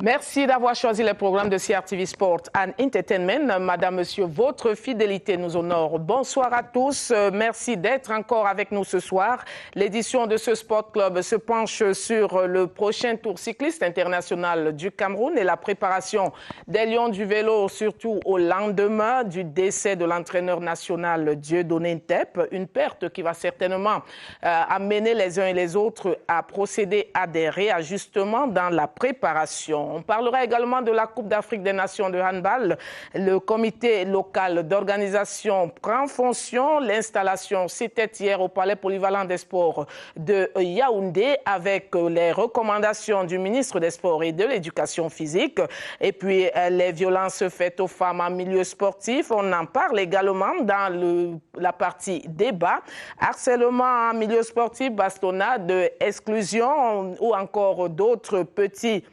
Merci d'avoir choisi le programme de CRTV Sport and Entertainment. Madame, Monsieur, votre fidélité nous honore. Bonsoir à tous. Merci d'être encore avec nous ce soir. L'édition de ce Sport Club se penche sur le prochain tour cycliste international du Cameroun et la préparation des Lions du vélo, surtout au lendemain du décès de l'entraîneur national Dieudonné Ntep. Une perte qui va certainement amener les uns et les autres à procéder à des réajustements dans la préparation. On parlera également de la Coupe d'Afrique des Nations de handball. Le comité local d'organisation prend fonction. L'installation s'était hier au Palais polyvalent des sports de Yaoundé avec les recommandations du ministre des Sports et de l'Éducation physique. Et puis les violences faites aux femmes en milieu sportif. On en parle également dans la partie débat. Harcèlement en milieu sportif, bastonnade, exclusion ou encore d'autres petits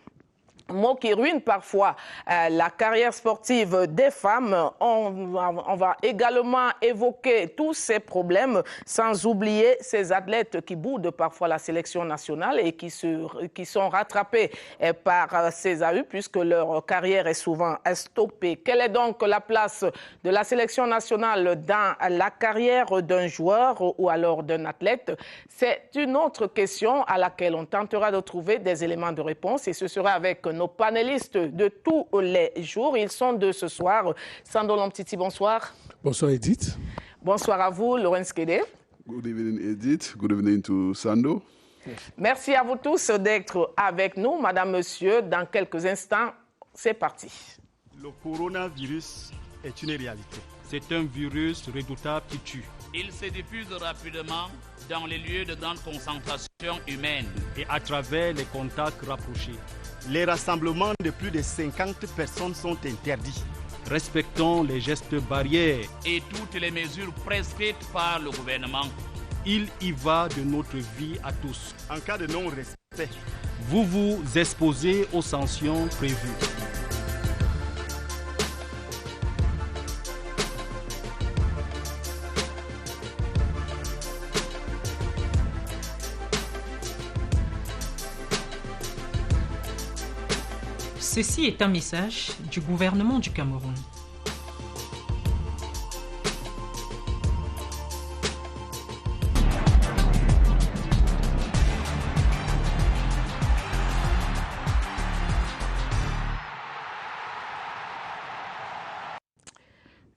mots qui ruinent parfois la carrière sportive des femmes. On va également évoquer tous ces problèmes, sans oublier ces athlètes qui boudent parfois la sélection nationale et qui sont rattrapés par ces AU puisque leur carrière est souvent stoppée. Quelle est donc la place de la sélection nationale dans la carrière d'un joueur ou alors d'un athlète? C'est une autre question à laquelle on tentera de trouver des éléments de réponse et ce sera avec nos panélistes de tous les jours. Ils sont de ce soir. Sando Lomtiti, bonsoir. Bonsoir Edith. Bonsoir à vous, Laurence Kédé. Good evening Edith. Good evening to Sando. Merci à vous tous d'être avec nous. Madame, Monsieur, dans quelques instants, c'est parti. Le coronavirus est une réalité. C'est un virus redoutable qui tue. Il se diffuse rapidement dans les lieux de grande concentration humaine et à travers les contacts rapprochés. Les rassemblements de plus de 50 personnes sont interdits. Respectons les gestes barrières et toutes les mesures prescrites par le gouvernement. Il y va de notre vie à tous. En cas de non-respect, vous vous exposez aux sanctions prévues. Ceci est un message du gouvernement du Cameroun.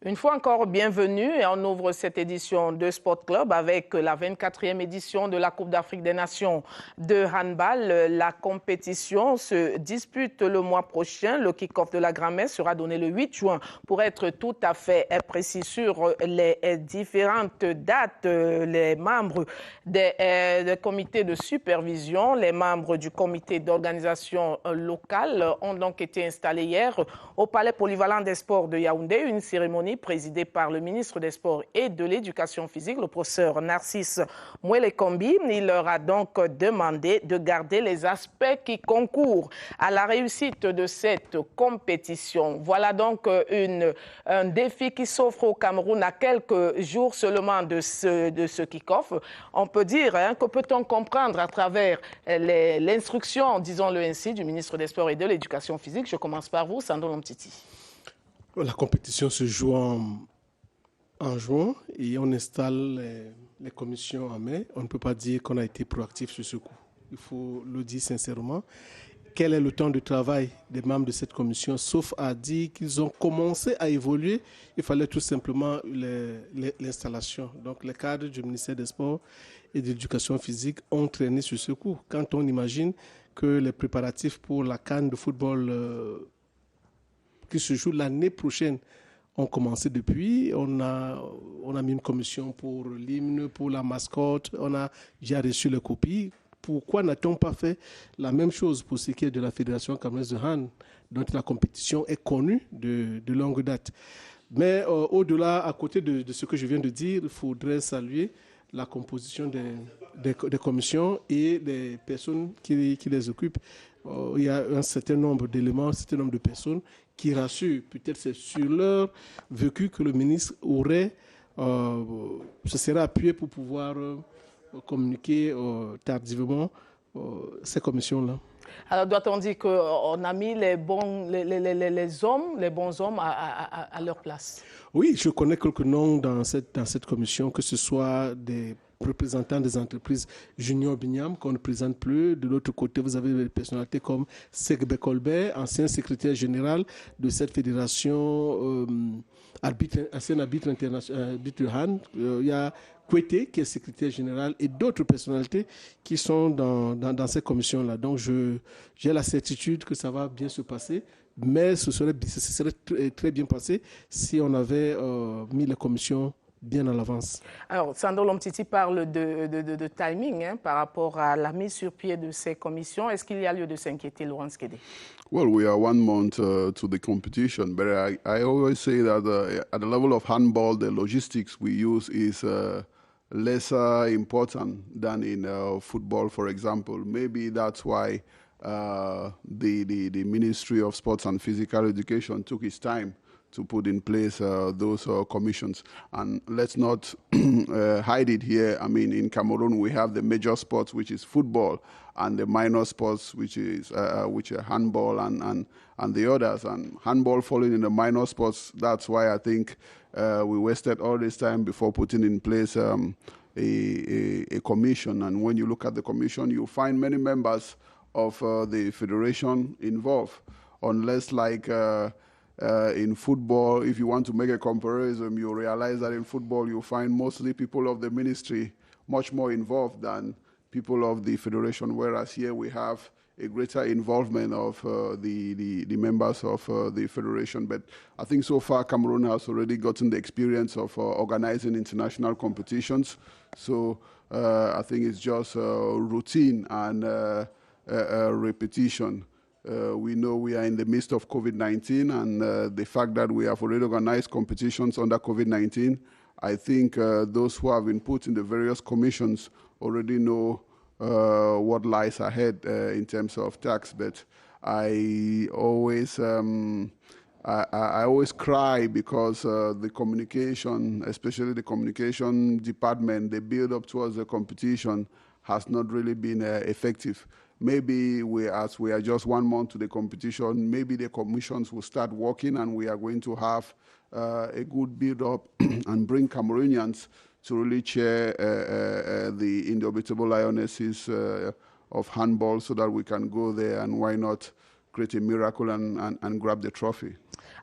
Une fois encore, bienvenue et on ouvre cette édition de Sport Club avec la 24e édition de la Coupe d'Afrique des Nations de handball. La compétition se dispute le mois prochain. Le kick-off de la grand-messe sera donné le 8 juin pour être tout à fait précis sur les différentes dates. Les membres des comités de supervision, les membres du comité d'organisation locale ont donc été installés hier au Palais polyvalent des sports de Yaoundé. Une cérémonie présidé par le ministre des Sports et de l'Éducation physique, le professeur Narcisse Mouelekombi. Il leur a donc demandé de garder les aspects qui concourent à la réussite de cette compétition. Voilà donc un défi qui s'offre au Cameroun à quelques jours seulement de ce kick-off. On peut dire, que peut-on comprendre à travers l'instruction, disons-le ainsi, du ministre des Sports et de l'Éducation physique. Je commence par vous, Sando Lomtiti. La compétition se joue en juin et on installe les commissions en mai. On ne peut pas dire qu'on a été proactif sur ce coup. Il faut le dire sincèrement. Quel est le temps de travail des membres de cette commission, sauf à dire qu'ils ont commencé à évoluer. Il fallait tout simplement l'installation. Donc les cadres du ministère des Sports et de l'Éducation physique ont traîné sur ce coup. Quand on imagine que les préparatifs pour la CAN de football qui se joue l'année prochaine ont commencé depuis. On a mis une commission pour l'hymne, pour la mascotte. On a déjà reçu les copies. Pourquoi n'a-t-on pas fait la même chose pour ce qui est de la Fédération camerounaise de hand, dont la compétition est connue de longue date? Mais au-delà, à côté de ce que je viens de dire, il faudrait saluer la composition des commissions et des personnes qui les occupent. Il y a un certain nombre d'éléments, un certain nombre de personnes qui rassurent. Peut-être c'est sur leur vécu que le ministre se serait appuyé pour pouvoir communiquer tardivement ces commissions-là. Alors, doit-on dire qu'on a mis les bons hommes à leur place? Oui, je connais quelques noms dans cette commission, que ce soit des représentants des entreprises Junior Bignam, qu'on ne présente plus. De l'autre côté, vous avez des personnalités comme Segbe Kolbe, ancien secrétaire général de cette fédération, ancien arbitre international, arbitre Han. Il y a Kwete, qui est secrétaire général, et d'autres personnalités qui sont dans ces commissions-là. Donc, j'ai la certitude que ça va bien se passer, mais ce serait très bien passé si on avait mis les commissions bien à l'avance. Alors, Sando Lomtiti parle de timing par rapport à la mise sur pied de ces commissions. Est-ce qu'il y a lieu de s'inquiéter, Laurence Kédé? Well, we are 1 month to the competition, but I always say that at the level of handball, the logistics we use is lesser important than in football, for example. Maybe that's why the Ministry of Sports and Physical Education took its time to put in place those commissions. And let's not hide it here. I mean, in Cameroon, we have the major sports, which is football, and the minor sports, which are handball and the others. And handball falling in the minor sports, that's why I think we wasted all this time before putting in place a commission. And when you look at the commission, you find many members of the federation involved, unless like in football, if you want to make a comparison, you realize that in football you find mostly people of the ministry much more involved than people of the federation, whereas here we have a greater involvement of the members of the federation. But I think so far Cameroon has already gotten the experience of organizing international competitions. So I think it's just routine and repetition. We know we are in the midst of COVID-19, and the fact that we have already organized competitions under COVID-19, I think those who have been put in the various commissions already know what lies ahead in terms of tax. But I always cry because the communication, especially the communication department, the build-up towards the competition has not really been effective. Maybe as we are just 1 month to the competition, maybe the commissions will start working and we are going to have a good build-up and bring Cameroonians to really cheer the indomitable lionesses of handball so that we can go there and why not create a miracle and grab the trophy.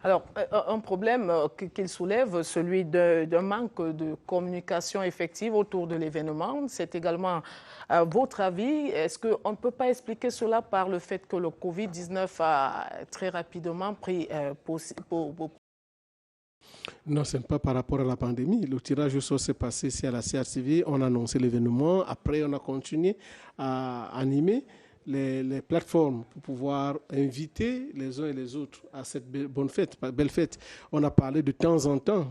Alors, un problème qu'il soulève, celui d'un manque de communication effective autour de l'événement, c'est également votre avis. Est-ce qu'on ne peut pas expliquer cela par le fait que le Covid-19 a très rapidement pris Non, ce n'est pas par rapport à la pandémie. Le tirage au sort s'est passé ici à la CRTV. On a annoncé l'événement. Après, on a continué à animer les plateformes pour pouvoir inviter les uns et les autres à cette belle fête. On a parlé de temps en temps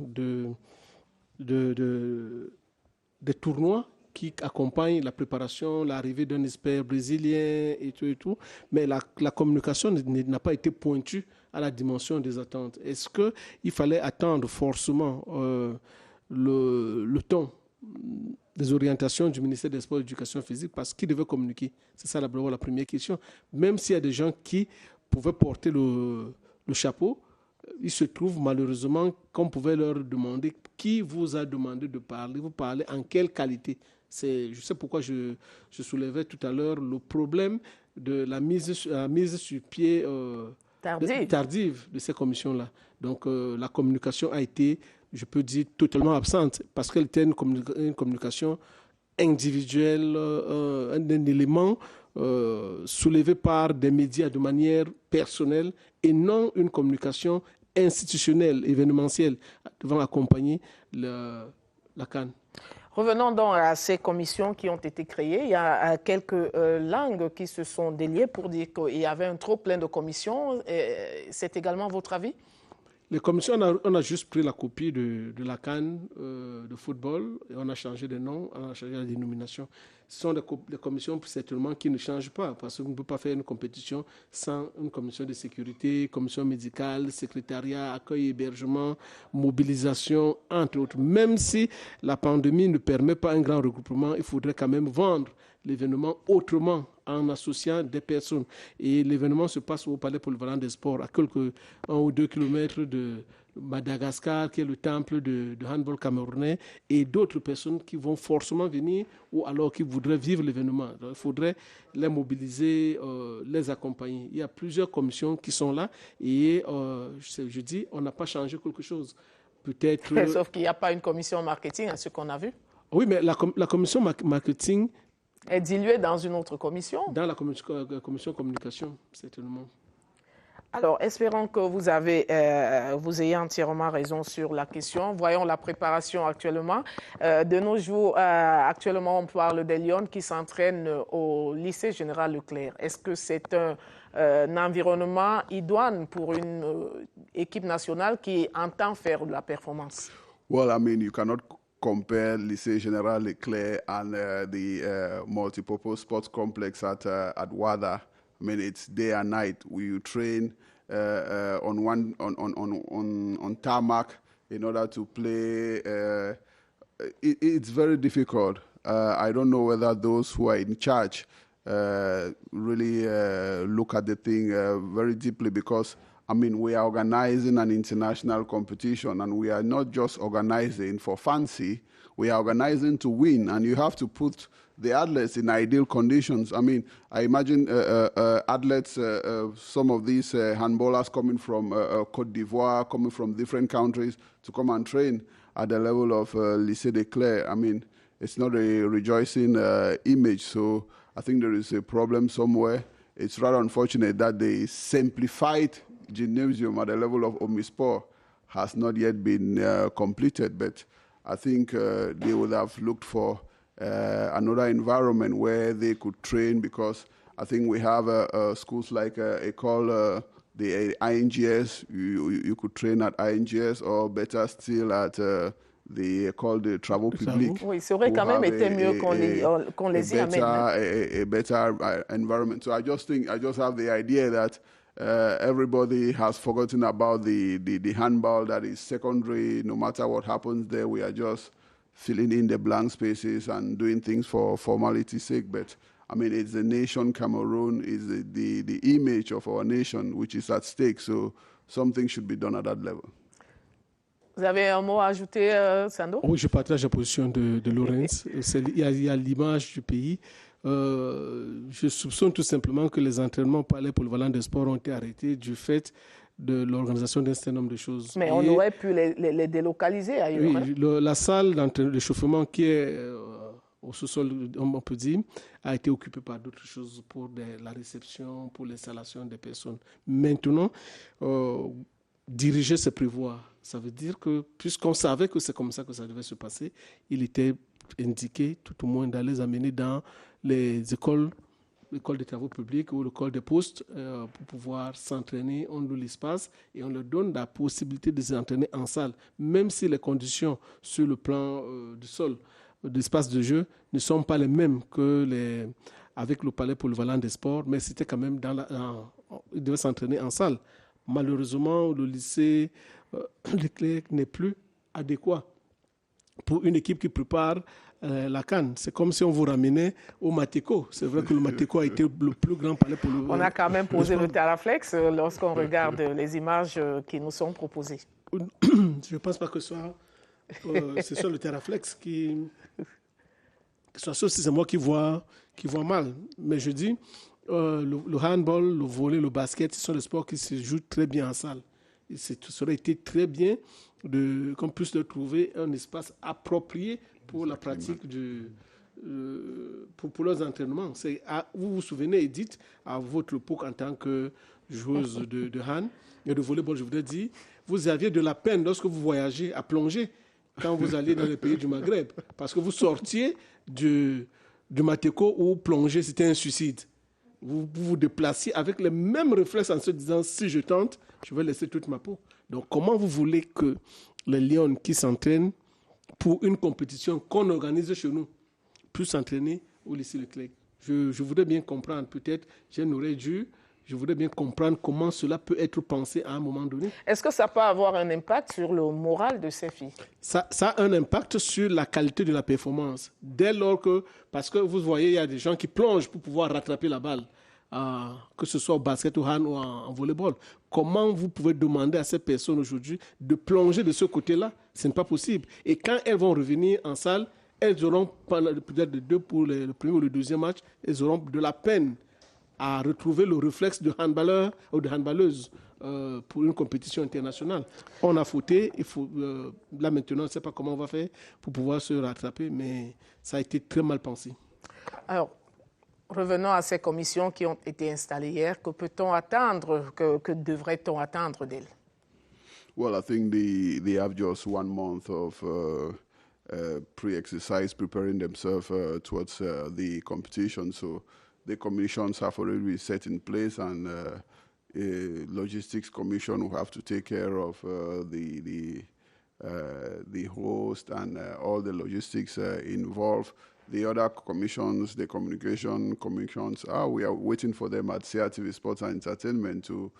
des tournois qui accompagnent la préparation, l'arrivée d'un expert brésilien et tout. Mais la communication n'a pas été pointue à la dimension des attentes. Est-ce qu'il fallait attendre forcément le temps des orientations du ministère des Sports et de l'Éducation physique parce qu'il devait communiquer? C'est ça la première question. Même s'il y a des gens qui pouvaient porter le chapeau, il se trouve malheureusement qu'on pouvait leur demander qui vous a demandé de parler, vous parlez en quelle qualité. Je sais pourquoi je soulevais tout à l'heure le problème de la mise sur pied tardive de ces commissions-là. Donc la communication a été, je peux dire, totalement absente parce qu'elle était une communication individuelle, un élément soulevé par des médias de manière personnelle et non une communication institutionnelle, événementielle, devant accompagner la CAN. Revenons donc à ces commissions qui ont été créées. Il y a quelques langues qui se sont déliées pour dire qu'il y avait un trop plein de commissions. C'est également votre avis? Les commissions, on a juste pris la copie de la CAN de football et on a changé de nom, on a changé la dénomination. Ce sont des commissions certainement qui ne changent pas parce qu'on ne peut pas faire une compétition sans une commission de sécurité, commission médicale, secrétariat, accueil, hébergement, mobilisation, entre autres. Même si la pandémie ne permet pas un grand regroupement, il faudrait quand même vendre l'événement autrement en associant des personnes. Et l'événement se passe au Palais Polyvalent des Sports, à quelques 1 ou 2 kilomètres de Madagascar, qui est le temple de handball camerounais, et d'autres personnes qui vont forcément venir ou alors qui voudraient vivre l'événement. Donc, il faudrait les mobiliser, les accompagner. Il y a plusieurs commissions qui sont là et je dis, on n'a pas changé quelque chose. Peut-être. Sauf qu'il n'y a pas une commission marketing, à ce qu'on a vu. Oui, mais la commission marketing est diluée dans une autre commission. Dans la commission communication, certainement. Alors, espérons que vous ayez entièrement raison sur la question. Voyons la préparation actuellement. De nos jours, actuellement, on parle des Lions qui s'entraînent au lycée Général Leclerc. Est-ce que c'est un environnement idoine pour une équipe nationale qui entend faire de la performance? Well, I mean, you cannot compare Lycée Général Leclerc and the multipurpose sports complex at WADA. I mean, it's day and night. We train on tarmac in order to play. It's very difficult. I don't know whether those who are in charge really look at the thing very deeply, because I mean, we are organizing an international competition, and we are not just organizing for fancy. We are organizing to win, and you have to put the athletes in ideal conditions. I mean, I imagine athletes, some of these handballers coming from Côte d'Ivoire, coming from different countries to come and train at the level of Lycée Leclerc. I mean, it's not a rejoicing image, so I think there is a problem somewhere. It's rather unfortunate that the simplified gymnasium at the level of Omispor has not yet been completed, but I think they would have looked for another environment where they could train, because I think we have schools like École the INGS. You could train at INGS, or better still at the École de Travaux Publics. Oui, ça aurait quand même été mieux qu'on les y amène. A better environment. So I just have the idea that everybody has forgotten about the handball that is secondary. No matter what happens there, we are just filling in the blank spaces and doing things for formality's sake. But I mean, it's the nation Cameroon, is the image of our nation which is at stake. So something should be done at that level. Vous avez un mot à ajouter, Sando? Oui, je partage la position de Laurence. Il y a l'image du pays. Je soupçonne tout simplement que les entraînements au Palais Polyvalent des Sports ont été arrêtés du fait de l'organisation d'un certain nombre de choses. Mais on aurait pu les délocaliser ailleurs. Oui, la salle d'échauffement qui est au sous-sol, on peut dire, a été occupée par d'autres choses pour la réception, pour l'installation des personnes. Maintenant, diriger, c'est prévoir. Ça veut dire que, puisqu'on savait que c'est comme ça que ça devait se passer, il était indiqué, tout au moins, d'aller les amener dans les écoles, l'école des travaux publics ou l'école des postes, pour pouvoir s'entraîner. On loue l'espace et on leur donne la possibilité de s'entraîner en salle, même si les conditions sur le plan du sol, d'espace de jeu, ne sont pas les mêmes que avec le Palais Polyvalent des Sports, mais c'était quand même ils devaient s'entraîner en salle. Malheureusement, le lycée Leclerc n'est plus adéquat pour une équipe qui prépare la CAN. C'est comme si on vous ramenait au Matéco. C'est vrai que le Matéco a été le plus grand palais pour le... On a quand même posé le Terraflex lorsqu'on regarde les images qui nous sont proposées. Je ne pense pas que ce soit le Terraflex qui... C'est moi qui vois mal. Mais je dis, le handball, le volley, le basket, ce sont des sports qui se jouent très bien en salle. Ça aurait été très bien qu'on puisse trouver un espace approprié pour la pratique pour leurs entraînements. Vous vous souvenez, Edith, à votre époque en tant que joueuse de hand et de volleyball, je voudrais dire, vous aviez de la peine lorsque vous voyagez à plonger quand vous alliez dans les pays du Maghreb, parce que vous sortiez du Matéco où plonger, c'était un suicide. Vous vous déplaciez avec les mêmes réflexes en se disant, si je tente, je vais laisser toute ma peau. Donc, comment vous voulez que les Lions qui s'entraînent pour une compétition qu'on organise chez nous puissent s'entraîner au lycée Leclerc? Je voudrais bien comprendre. Peut-être, je n'aurais dû Je voudrais bien comprendre comment cela peut être pensé à un moment donné. Est-ce que ça peut avoir un impact sur le moral de ces filles? Ça a un impact sur la qualité de la performance. Dès lors que, parce que vous voyez, il y a des gens qui plongent pour pouvoir rattraper la balle, que ce soit au basket, au hand ou en volleyball. Comment vous pouvez demander à ces personnes aujourd'hui de plonger de ce côté-là? Ce n'est pas possible. Et quand elles vont revenir en salle, elles auront, peut-être de deux pour le premier ou le deuxième match, elles auront de la peine à retrouver le réflexe de handballeur ou de handballeuse pour une compétition internationale. On a fauté, il faut, là maintenant, on ne sait pas comment on va faire pour pouvoir se rattraper, mais ça a été très mal pensé. Alors, revenons à ces commissions qui ont été installées hier. Que peut-on attendre, que devrait-on attendre d'elles? Well, I think they have just 1 month of pre-exercise preparing themselves towards the competition. So the commissions have already been set in place, and a logistics commission will have to take care of the host and all the logistics involved. The other commissions, the communication commissions, we are waiting for them at CRTV Sports and Entertainment to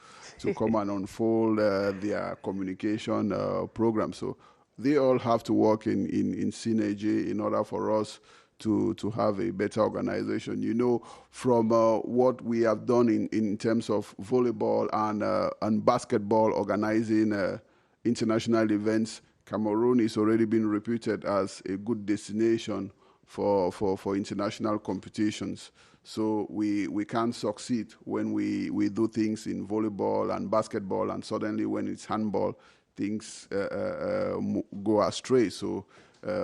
come and unfold their communication program. So they all have to work in synergy in order for us to have a better organization. You know, from what we have done in terms of volleyball and basketball, organizing international events, Cameroon is already been reputed as a good destination for international competitions. So we can't succeed when we do things in volleyball and basketball, and suddenly when it's handball, things go astray. So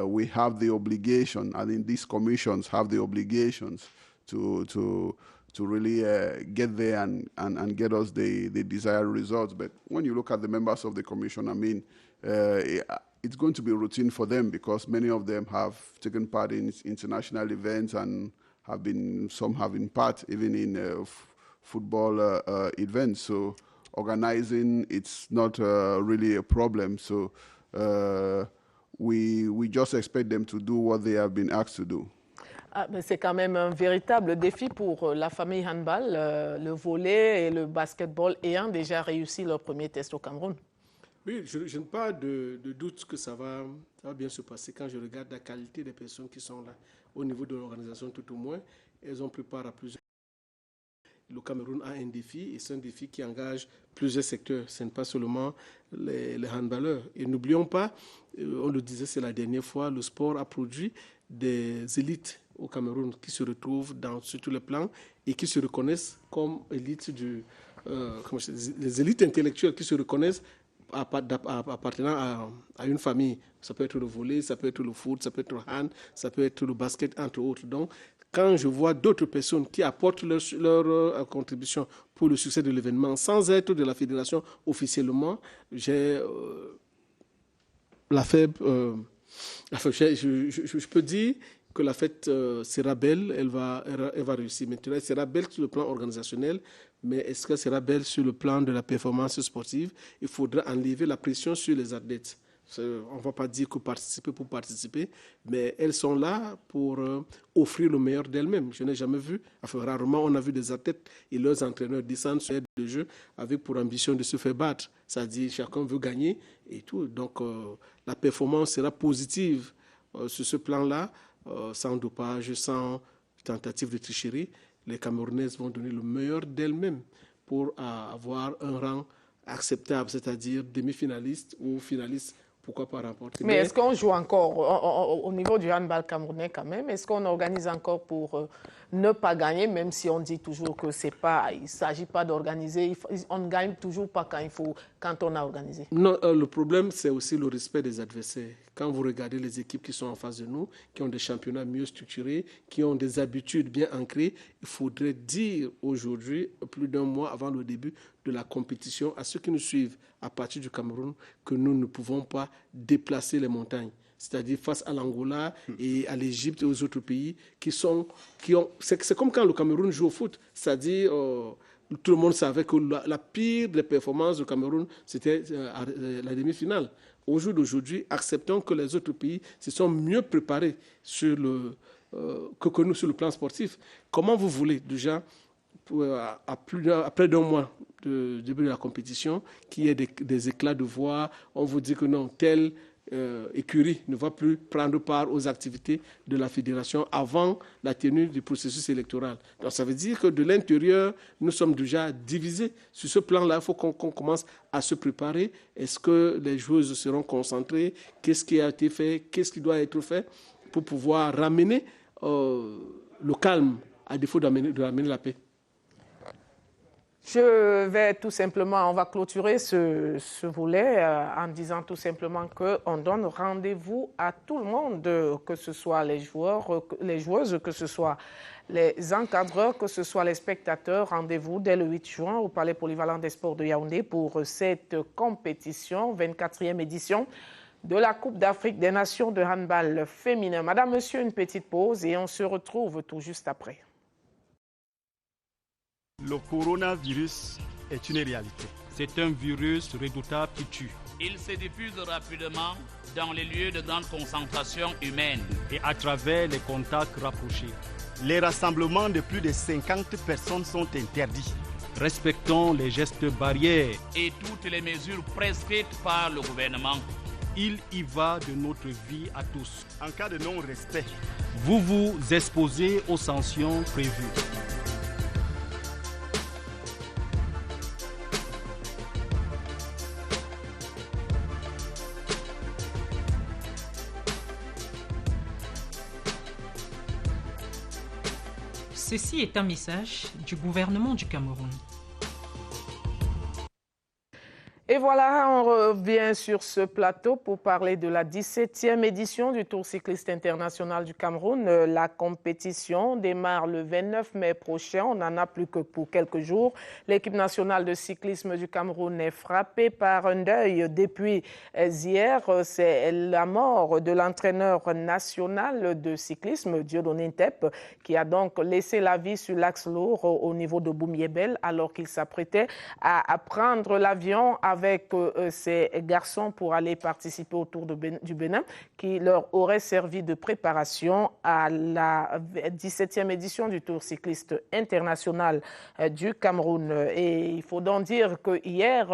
we have the obligation, I think these commissions have the obligations to really get there and get us the desired results. But when you look at the members of the commission, I mean, it's going to be routine for them because many of them have taken part in international events and some have been part even in football events. So organizing, it's not really a problem. So we just expect them to do what they have been asked to do. Ah, mais c'est quand même un véritable défi pour la famille handball, le volley et le basketball ayant déjà réussi leur premier test au Cameroun. Oui, je n'ai pas de doute que ça va bien se passer quand je regarde la qualité des personnes qui sont là. Au niveau de l'organisation, tout au moins, elles ont pris part à plusieurs. Le Cameroun a un défi et c'est un défi qui engage plusieurs secteurs. Ce n'est pas seulement les handballeurs. Et n'oublions pas, on le disait, c'est la dernière fois, le sport a produit des élites au Cameroun qui se retrouvent sur tous les plans et qui se reconnaissent comme élites les élites intellectuelles qui se reconnaissent appartenant à une famille. Ça peut être le volley, ça peut être le foot, ça peut être le hand, ça peut être le basket, entre autres. Donc, quand je vois d'autres personnes qui apportent leur contribution pour le succès de l'événement sans être de la fédération officiellement, j'ai la faible... je peux dire que la fête sera belle, elle va réussir. Maintenant, elle sera belle sur le plan organisationnel, mais est-ce qu'elle sera belle sur le plan de la performance sportive? Il faudra enlever la pression sur les athlètes. On ne va pas dire que participer pour participer, mais elles sont là pour offrir le meilleur d'elles-mêmes. Je n'ai jamais vu, rarement on a vu des athlètes et leurs entraîneurs descendre sur le jeu avec pour ambition de se faire battre. C'est-à-dire chacun veut gagner et tout. Donc la performance sera positive sur ce plan-là, sans dopage, sans tentative de tricherie. Les Camerounaises vont donner le meilleur d'elles-mêmes pour avoir un rang acceptable, c'est-à-dire demi-finaliste ou finaliste. Pourquoi pas remporter? Mais est-ce qu'on joue encore au niveau du handball camerounais quand même? Est-ce qu'on organise encore pour ne pas gagner, même si on dit toujours que il ne s'agit pas d'organiser, on ne gagne toujours pas quand on a organisé? Non, le problème, c'est aussi le respect des adversaires. Quand vous regardez les équipes qui sont en face de nous, qui ont des championnats mieux structurés, qui ont des habitudes bien ancrées, il faudrait dire aujourd'hui, plus d'1 mois avant le début de la compétition, à ceux qui nous suivent à partir du Cameroun, que nous ne pouvons pas déplacer les montagnes. C'est-à-dire face à l'Angola et à l'Égypte et aux autres pays c'est comme quand le Cameroun joue au foot. C'est-à-dire, tout le monde savait que la pire des performances du Cameroun, c'était la demi-finale. Au jour d'aujourd'hui, acceptons que les autres pays se sont mieux préparés que nous sur le plan sportif. Comment vous voulez déjà à près d'un mois du début de la compétition, qu'il y ait des éclats de voix. On vous dit que non, telle écurie ne va plus prendre part aux activités de la fédération avant la tenue du processus électoral. Donc ça veut dire que de l'intérieur, nous sommes déjà divisés. Sur ce plan-là, il faut qu'on commence à se préparer. Est-ce que les joueuses seront concentrées? Qu'est-ce qui a été fait? Qu'est-ce qui doit être fait pour pouvoir ramener le calme, à défaut de ramener la paix? Je vais tout simplement, on va clôturer ce volet en disant tout simplement qu'on donne rendez-vous à tout le monde, que ce soit les joueurs, les joueuses, que ce soit les encadreurs, que ce soit les spectateurs. Rendez-vous dès le 8 juin au Palais Polyvalent des Sports de Yaoundé pour cette compétition, 24e édition de la Coupe d'Afrique des Nations de handball féminin. Madame, monsieur, une petite pause et on se retrouve tout juste après. Le coronavirus est une réalité. C'est un virus redoutable qui tue. Il se diffuse rapidement dans les lieux de grande concentration humaine et à travers les contacts rapprochés. Les rassemblements de plus de 50 personnes sont interdits. Respectons les gestes barrières et toutes les mesures prescrites par le gouvernement. Il y va de notre vie à tous. En cas de non-respect, vous vous exposez aux sanctions prévues. Ceci est un message du gouvernement du Cameroun. Et voilà, on revient sur ce plateau pour parler de la 17e édition du Tour cycliste international du Cameroun. La compétition démarre le 29 mai prochain. On n'en a plus que pour quelques jours. L'équipe nationale de cyclisme du Cameroun est frappée par un deuil depuis hier. C'est la mort de l'entraîneur national de cyclisme, Dieudonné Ntep, qui a donc laissé la vie sur l'axe lourd au niveau de Boumiébel alors qu'il s'apprêtait à prendre l'avion avec ces garçons pour aller participer au Tour du Bénin, qui leur aurait servi de préparation à la 17e édition du Tour cycliste international du Cameroun. Et il faut donc dire que hier,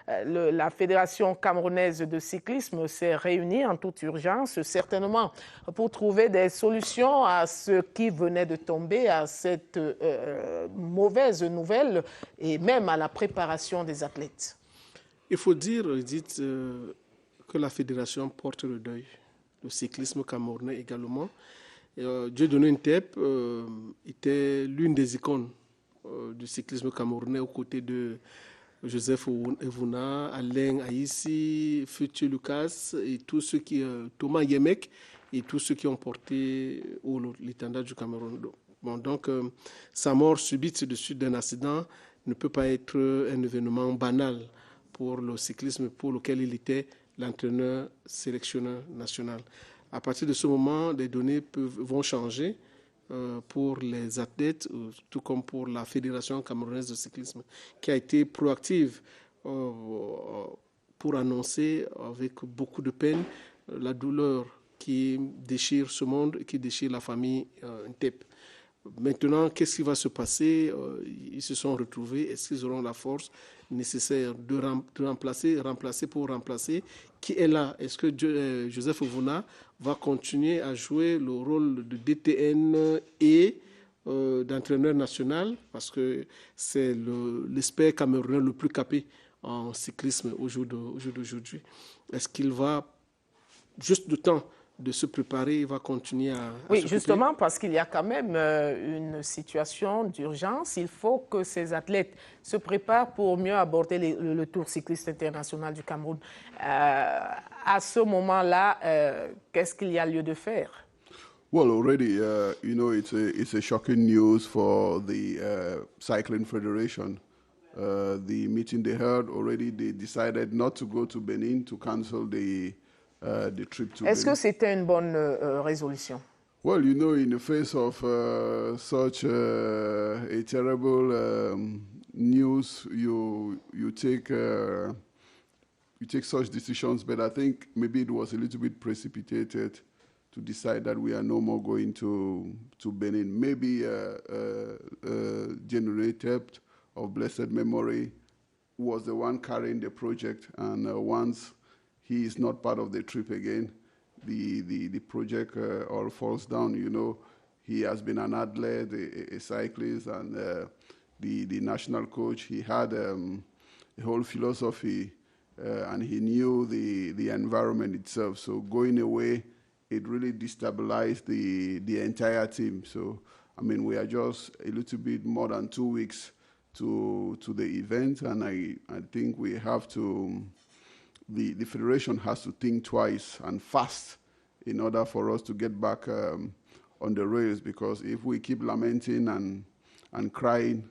la Fédération camerounaise de cyclisme s'est réunie en toute urgence, certainement pour trouver des solutions à ce qui venait de tomber, à cette mauvaise nouvelle et même à la préparation des athlètes. Il faut dire, Edith, que la Fédération porte le deuil, le cyclisme camerounais également. Dieudonné Ntep était l'une des icônes du cyclisme camerounais aux côtés de Joseph Evouna, Alain Aïssi, Futu Lucas et tous ceux qui, Thomas Yemek et tous ceux qui ont porté l'étendard du Cameroun. Bon, donc, sa mort subite de suite d'un accident ne peut pas être un événement banal pour le cyclisme pour lequel il était l'entraîneur sélectionneur national. À partir de ce moment, les données vont changer pour les athlètes, tout comme pour la Fédération camerounaise de cyclisme, qui a été proactive pour annoncer avec beaucoup de peine la douleur qui déchire ce monde et qui déchire la famille Ntep. Maintenant, qu'est-ce qui va se passer? Ils se sont retrouvés. Est-ce qu'ils auront la force nécessaire de remplacer pour remplacer? Qui est là? Est-ce que Joseph Ovouna va continuer à jouer le rôle de DTN et d'entraîneur national? Parce que c'est l'expert camerounais le plus capé en cyclisme au jour d'aujourd'hui. Est-ce qu'il va, juste le temps de se préparer, il va continuer à oui, s'occuper? Justement, parce qu'il y a quand même une situation d'urgence. Il faut que ces athlètes se préparent pour mieux aborder le Tour cycliste international du Cameroun. À ce moment-là, qu'est-ce qu'il y a lieu de faire? Well, already, you know, it's a shocking news for the Cycling Federation. The meeting they held already, they decided not to go to Benin to cancel the trip to Est-ce Benin. que c'était une bonne résolution? Well, you know, in the face of such a terrible news, you take such decisions. But I think maybe it was a little bit precipitated decide that we are no more going to Benin. Maybe General Tept of blessed memory was the one carrying the project, and once he is not part of the trip again, the project all falls down. You know, he has been an athlete, a cyclist, and the national coach. He had a whole philosophy, and he knew the environment itself. So going away, it really destabilized the entire team. So, I mean, we are just a little bit more than 2 weeks to the event, and I think we have to, the federation has to think twice and fast in order for us to get back on the rails, because if we keep lamenting and crying,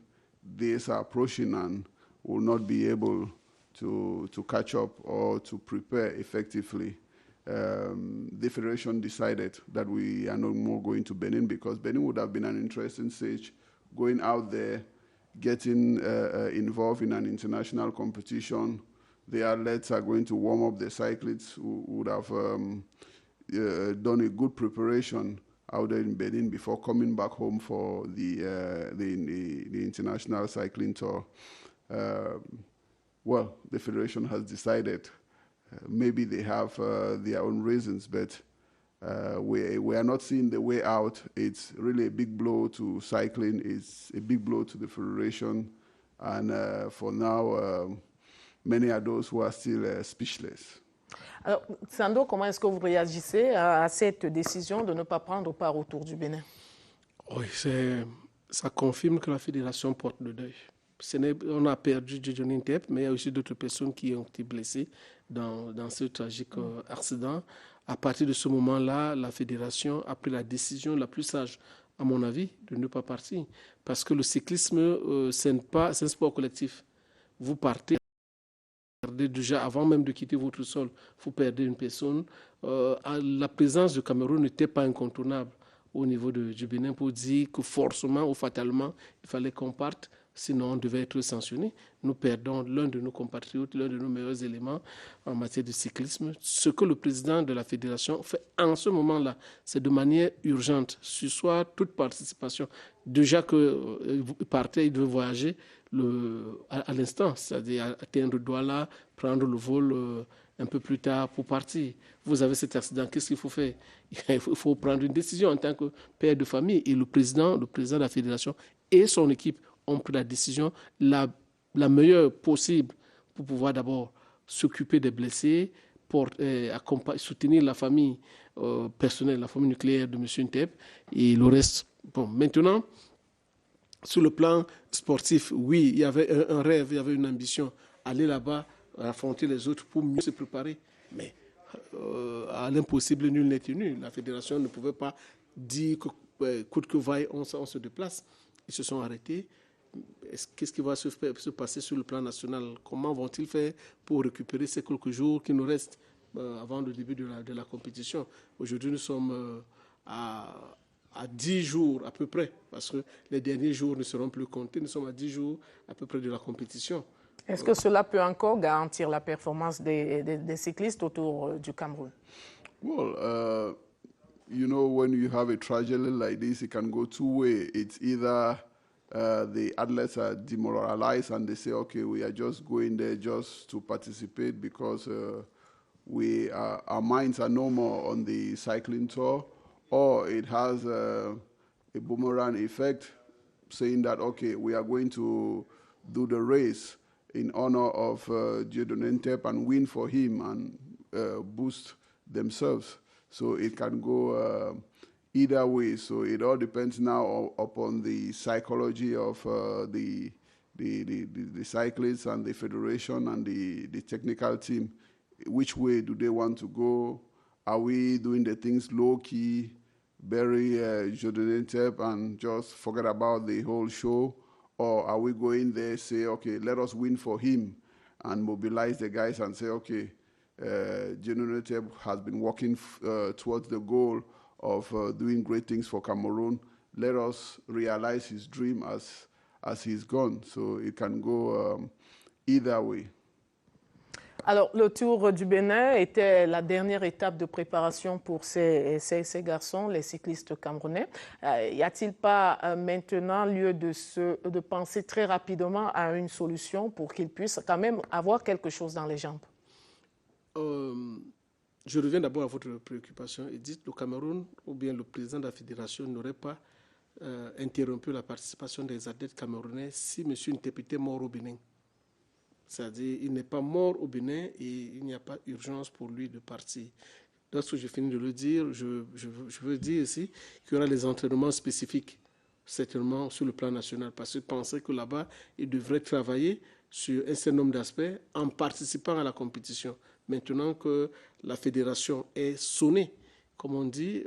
days are approaching and will not be able to catch up or to prepare effectively. The federation decided that we are no more going to Benin, because Benin would have been an interesting stage, going out there, getting involved in an international competition. The athletes are going to warm up, the cyclists who would have done a good preparation out there in Benin before coming back home for the international cycling tour. Well, the federation has decided. Maybe they have their own reasons, but we are not seeing the way out. It's really a big blow to cycling. It's a big blow to the federation. And for now, many are those who are still speechless. Alors, Sando, comment est-ce que vous réagissez à cette décision de ne pas prendre part au Tour du Bénin? Oui, ça confirme que la fédération porte le deuil. On a perdu Dieudonné Tept, mais il y a aussi d'autres personnes qui ont été blessées dans ce tragique accident. À partir de ce moment-là, la fédération a pris la décision la plus sage, à mon avis, de ne pas partir. Parce que le cyclisme, c'est un sport collectif. Vous partez déjà avant même de quitter votre sol, vous perdez une personne. La présence du Cameroun n'était pas incontournable au niveau du Bénin pour dire que forcément ou fatalement, il fallait qu'on parte. Sinon, on devait être sanctionné. Nous perdons l'un de nos compatriotes, l'un de nos meilleurs éléments en matière de cyclisme. Ce que le président de la fédération fait en ce moment-là, c'est de manière urgente, susciter toute participation. Déjà qu'il partait, il devait voyager à l'instant, c'est-à-dire atteindre Douala, prendre le vol un peu plus tard pour partir. Vous avez cet accident, qu'est-ce qu'il faut faire? Il faut prendre une décision en tant que père de famille. Et le président de la fédération et son équipe ont pris la décision la meilleure possible pour pouvoir d'abord s'occuper des blessés, pour soutenir la famille personnelle, la famille nucléaire de M. Tept et le reste. Bon, maintenant, sur le plan sportif, oui, il y avait un rêve, il y avait une ambition, aller là-bas, affronter les autres pour mieux se préparer. Mais à l'impossible, nul n'est tenu. La fédération ne pouvait pas dire que coûte que vaille, on se déplace. Ils se sont arrêtés. Qu'est-ce qui va se passer sur le plan national? Comment vont-ils faire pour récupérer ces quelques jours qui nous restent avant le début de la compétition? Aujourd'hui, nous sommes à 10 jours à peu près, parce que les derniers jours ne seront plus comptés. Nous sommes à 10 jours à peu près de la compétition. Est-ce que cela peut encore garantir la performance des cyclistes autour du Cameroun? Well, you know, when you have a tragedy like this, it can go two ways. It's either the athletes are demoralized and they say, okay, we are just going there just to participate because our minds are no more on the cycling tour, or it has a boomerang effect, saying that, okay, we are going to do the race in honor of Dieudonné Tept and win for him and boost themselves. So it can go either way. So it all depends now upon the psychology of the cyclists and the federation and the technical team. Which way do they want to go? Are we doing the things low-key, bury Dieudonné Tept and just forget about the whole show? Or are we going there, say, okay, let us win for him and mobilize the guys and say, okay, Dieudonné Tept has been working towards the goal of doing great things for Cameroon. Let us realize his dream as he's gone. So it can go either way. Alors, le Tour du Bénin était la dernière étape de préparation pour ces garçons, les cyclistes camerounais. Y a-t-il pas maintenant lieu de penser très rapidement à une solution pour qu'ils puissent quand même avoir quelque chose dans les jambes? Je reviens d'abord à votre préoccupation et dites le Cameroun ou bien le président de la fédération n'aurait pas interrompu la participation des athlètes camerounais si M. Ntep était mort au Bénin. C'est-à-dire il n'est pas mort au Bénin et il n'y a pas urgence pour lui de partir. Lorsque je finis de le dire, je veux dire ici qu'il y aura des entraînements spécifiques, certainement sur le plan national, parce que penser que là-bas, il devrait travailler sur un certain nombre d'aspects en participant à la compétition. Maintenant que la fédération est sonnée, comme on dit,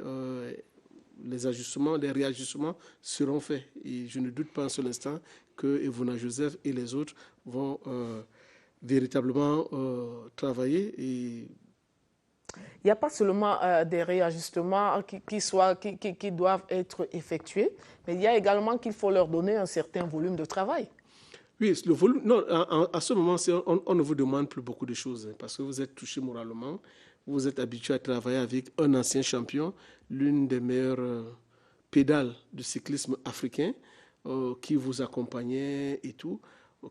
les ajustements, les réajustements seront faits. Et je ne doute pas un seul instant que Evona Joseph et les autres vont véritablement travailler. Et il n'y a pas seulement des réajustements qui doivent être effectués, mais il y a également qu'il faut leur donner un certain volume de travail. Oui, le volume. Non, à ce moment, on ne vous demande plus beaucoup de choses parce que vous êtes touché moralement. Vous êtes habitué à travailler avec un ancien champion, l'une des meilleures pédales du cyclisme africain qui vous accompagnait et tout.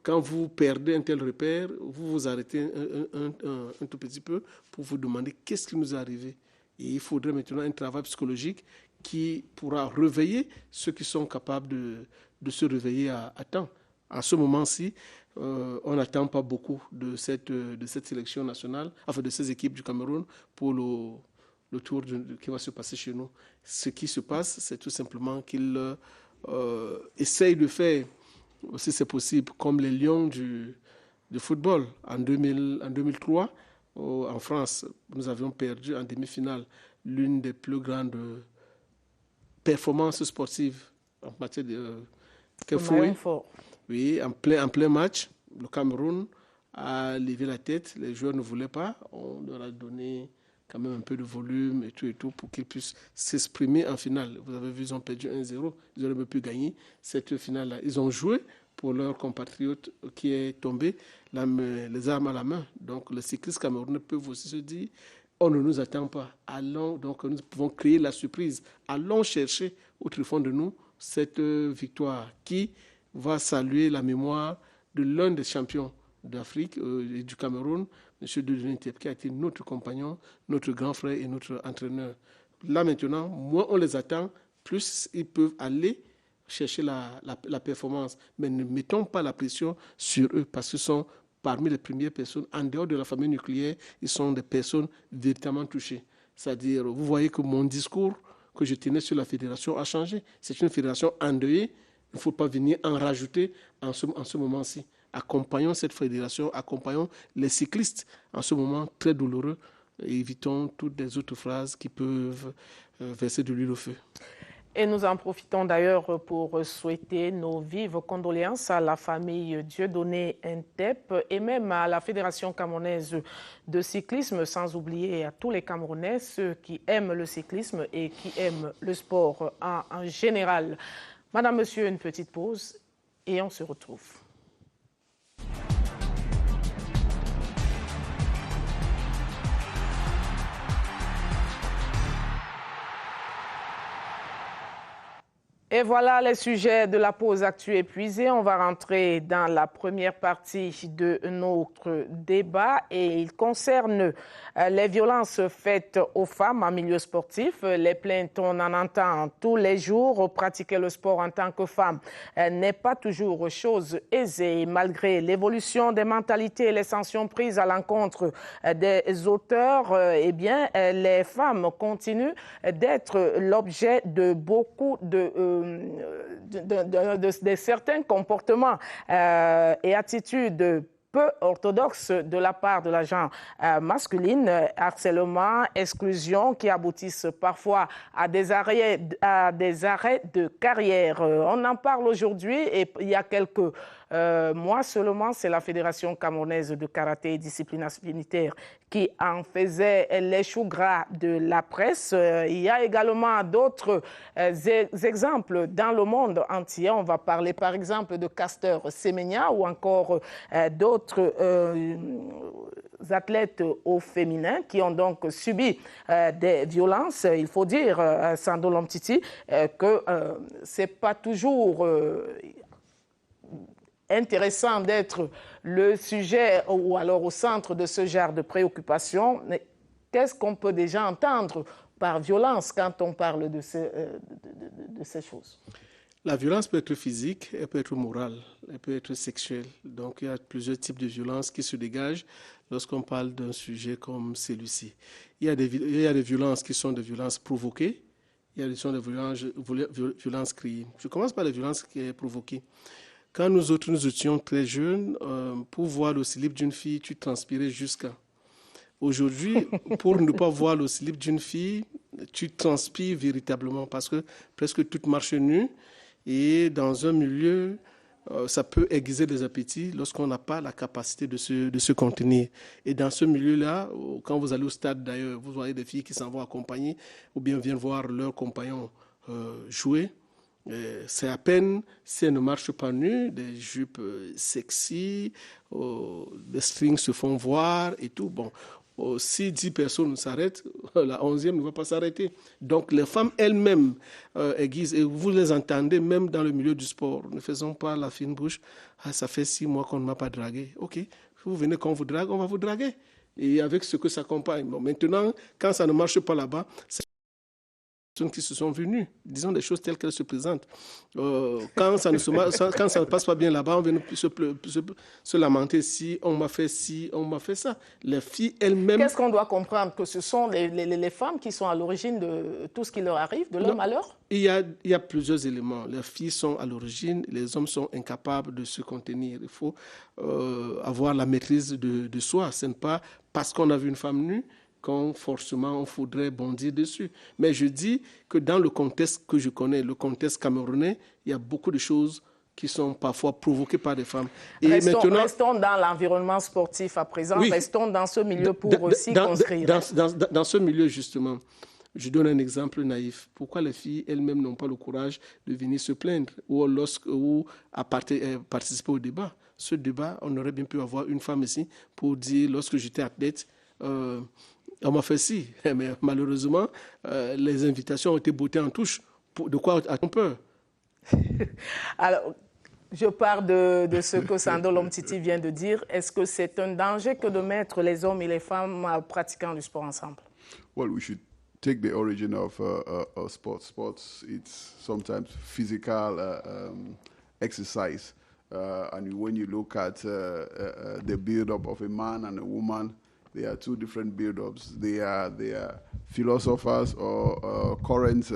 Quand vous perdez un tel repère, vous vous arrêtez un tout petit peu pour vous demander qu'est-ce qui nous est arrivé. Et il faudrait maintenant un travail psychologique qui pourra réveiller ceux qui sont capables de se réveiller à temps. À ce moment-ci, on n'attend pas beaucoup de cette sélection nationale, enfin de ces équipes du Cameroun pour le tour qui va se passer chez nous. Ce qui se passe, c'est tout simplement qu'ils essayent de faire, si c'est possible, comme les Lions du football. En 2003, en France, nous avions perdu en demi-finale l'une des plus grandes performances sportives en matière de Oui, en plein match, le Cameroun a levé la tête, les joueurs ne voulaient pas, on leur a donné quand même un peu de volume et tout pour qu'ils puissent s'exprimer en finale. Vous avez vu, ils ont perdu 1-0, ils auraient même pu gagner cette finale-là. Ils ont joué pour leur compatriote qui est tombé, les armes à la main. Donc les cyclistes camerounais peuvent aussi se dire, on ne nous attend pas, allons, donc nous pouvons créer la surprise, allons chercher au fond de nous cette victoire qui va saluer la mémoire de l'un des champions d'Afrique et du Cameroun, M. Dieudonné Ntep, qui a été notre compagnon, notre grand frère et notre entraîneur. Là maintenant, moins on les attend, plus ils peuvent aller chercher la performance. Mais ne mettons pas la pression sur eux parce qu'ils sont parmi les premières personnes, en dehors de la famille nucléaire, ils sont des personnes véritablement touchées. C'est-à-dire, vous voyez que mon discours que je tenais sur la fédération a changé. C'est une fédération endeuillée. Il ne faut pas venir en rajouter en ce moment-ci. Accompagnons cette fédération, accompagnons les cyclistes en ce moment très douloureux et évitons toutes les autres phrases qui peuvent verser de l'huile au feu. Et nous en profitons d'ailleurs pour souhaiter nos vives condoléances à la famille Dieudonné Ntep et même à la Fédération camerounaise de cyclisme, sans oublier à tous les Camerounais, ceux qui aiment le cyclisme et qui aiment le sport en général. Madame, Monsieur, une petite pause et on se retrouve. Et voilà les sujets de la pause actu épuisés. On va rentrer dans la première partie de notre débat et il concerne les violences faites aux femmes en milieu sportif. Les plaintes, on en entend tous les jours. Pratiquer le sport en tant que femme n'est pas toujours chose aisée. Malgré l'évolution des mentalités et les sanctions prises à l'encontre des auteurs, eh bien, les femmes continuent d'être l'objet de beaucoup de certains comportements et attitudes peu orthodoxe de la part de la gente masculine, harcèlement, exclusion qui aboutissent parfois à des arrêts de carrière. On en parle aujourd'hui et il y a quelques mois seulement, c'est la Fédération camerounaise de karaté et discipline affinitaire qui en faisait les choux gras de la presse. Il y a également d'autres exemples dans le monde entier. On va parler par exemple de Caster Semenya ou encore d'autres d'autres athlètes au féminin qui ont donc subi des violences. Il faut dire, Sando Lomtiti, que ce n'est pas toujours intéressant d'être le sujet ou alors au centre de ce genre de préoccupation. Mais qu'est-ce qu'on peut déjà entendre par violence quand on parle de ces choses? La violence peut être physique, elle peut être morale, elle peut être sexuelle. Donc il y a plusieurs types de violences qui se dégagent lorsqu'on parle d'un sujet comme celui-ci. Il y a des violences qui sont des violences provoquées, il y a des violences créées. Je commence par les violences provoquées. Quand nous autres, nous étions très jeunes, pour voir le slip d'une fille, tu transpirais jusqu'à. Aujourd'hui, pour ne pas voir le slip d'une fille, tu transpires véritablement parce que presque toute marche nue. Et dans un milieu, ça peut aiguiser les appétits lorsqu'on n'a pas la capacité de se contenir. Et dans ce milieu-là, quand vous allez au stade d'ailleurs, vous voyez des filles qui s'en vont accompagner ou bien viennent voir leurs compagnons jouer. C'est à peine si elles ne marchent pas nues, des jupes sexy, des strings se font voir et tout. Bon, si 10 personnes s'arrêtent, la 11e ne va pas s'arrêter. Donc les femmes elles-mêmes aiguisent, et vous les entendez même dans le milieu du sport. Ne faisons pas la fine bouche. Ah, ça fait 6 mois qu'on ne m'a pas dragué. OK, vous venez qu'on vous drague, on va vous draguer. Et avec ce que ça accompagne. Bon, maintenant, quand ça ne marche pas là-bas, c'est personnes qui se sont venues, disons des choses telles qu'elles se présentent. Quand ça ne passe pas bien là-bas, on vient se lamenter si on m'a fait ci, on m'a fait ça. Les filles elles-mêmes... Qu'est-ce qu'on doit comprendre? Que ce sont les femmes qui sont à l'origine de tout ce qui leur arrive, de leur malheur? Il y a plusieurs éléments. Les filles sont à l'origine, les hommes sont incapables de se contenir. Il faut avoir la maîtrise de soi. Ce n'est pas parce qu'on a vu une femme nue quand forcément on faudrait bondir dessus. Mais je dis que dans le contexte que je connais, le contexte camerounais, il y a beaucoup de choses qui sont parfois provoquées par des femmes. Et restons dans l'environnement sportif à présent, oui, restons dans ce milieu pour circonscrire. Dans ce milieu, justement, je donne un exemple naïf. Pourquoi les filles elles-mêmes n'ont pas le courage de venir se plaindre ou à participer au débat? Ce débat, on aurait bien pu avoir une femme ici pour dire, lorsque j'étais athlète, on m'a fait ci, mais malheureusement, les invitations ont été bottées en touche. De quoi a-t-on peur? Alors, je pars de ce que Sando Lomtiti vient de dire. Est-ce que c'est un danger que de mettre les hommes et les femmes pratiquant du sport ensemble? Well, we should take the origin of sports. Sports, it's sometimes physical exercise. And when you look at the build-up of a man and a woman, there are two different build-ups. They are philosophers or current.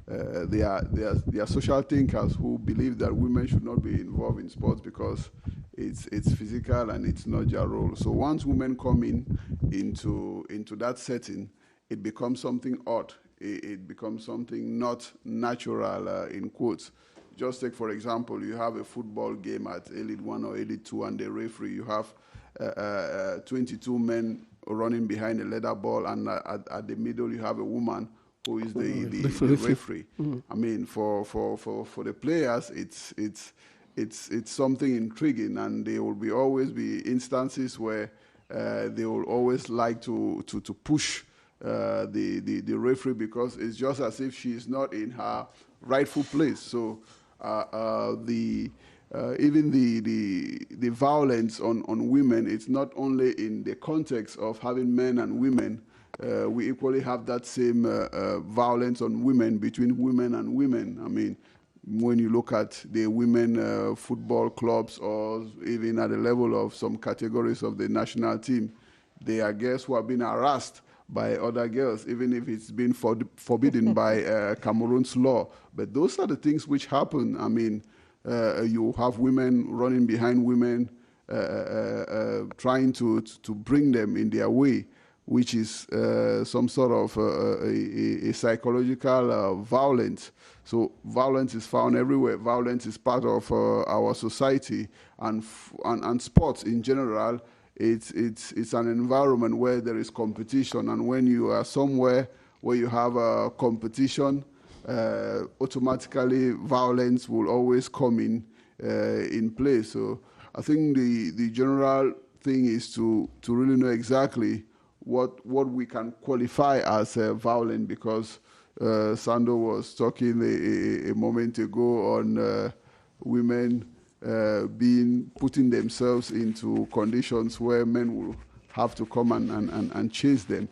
They are social thinkers who believe that women should not be involved in sports because it's physical and it's not their role. So once women come into that setting, it becomes something odd. It becomes something not natural, in quotes. Just take, for example, you have a football game at Elite 1 or Elite 2, and the referee, you have 22 men running behind a leather ball, and at the middle you have a woman who is the referee. Mm-hmm. I mean, for the players, it's something intriguing, and there will always be instances where they will always like to push the referee because it's just as if she is not in her rightful place. So even the violence on women, it's not only in the context of having men and women. We equally have that same violence on women between women and women. I mean, when you look at the women football clubs or even at the level of some categories of the national team, they are girls who have been harassed by other girls, even if it's been forbidden by Cameroon's law. But those are the things which happen. I mean, you have women running behind women, trying to bring them in their way, which is some sort of a psychological violence. So violence is found everywhere. Violence is part of our society, and sports in general. It's an environment where there is competition, and when you are somewhere where you have a competition, automatically violence will always come in place. So I think the general thing is to really know exactly what we can qualify as violent, because Sando was talking a moment ago on women putting themselves into conditions where men will have to come and chase them.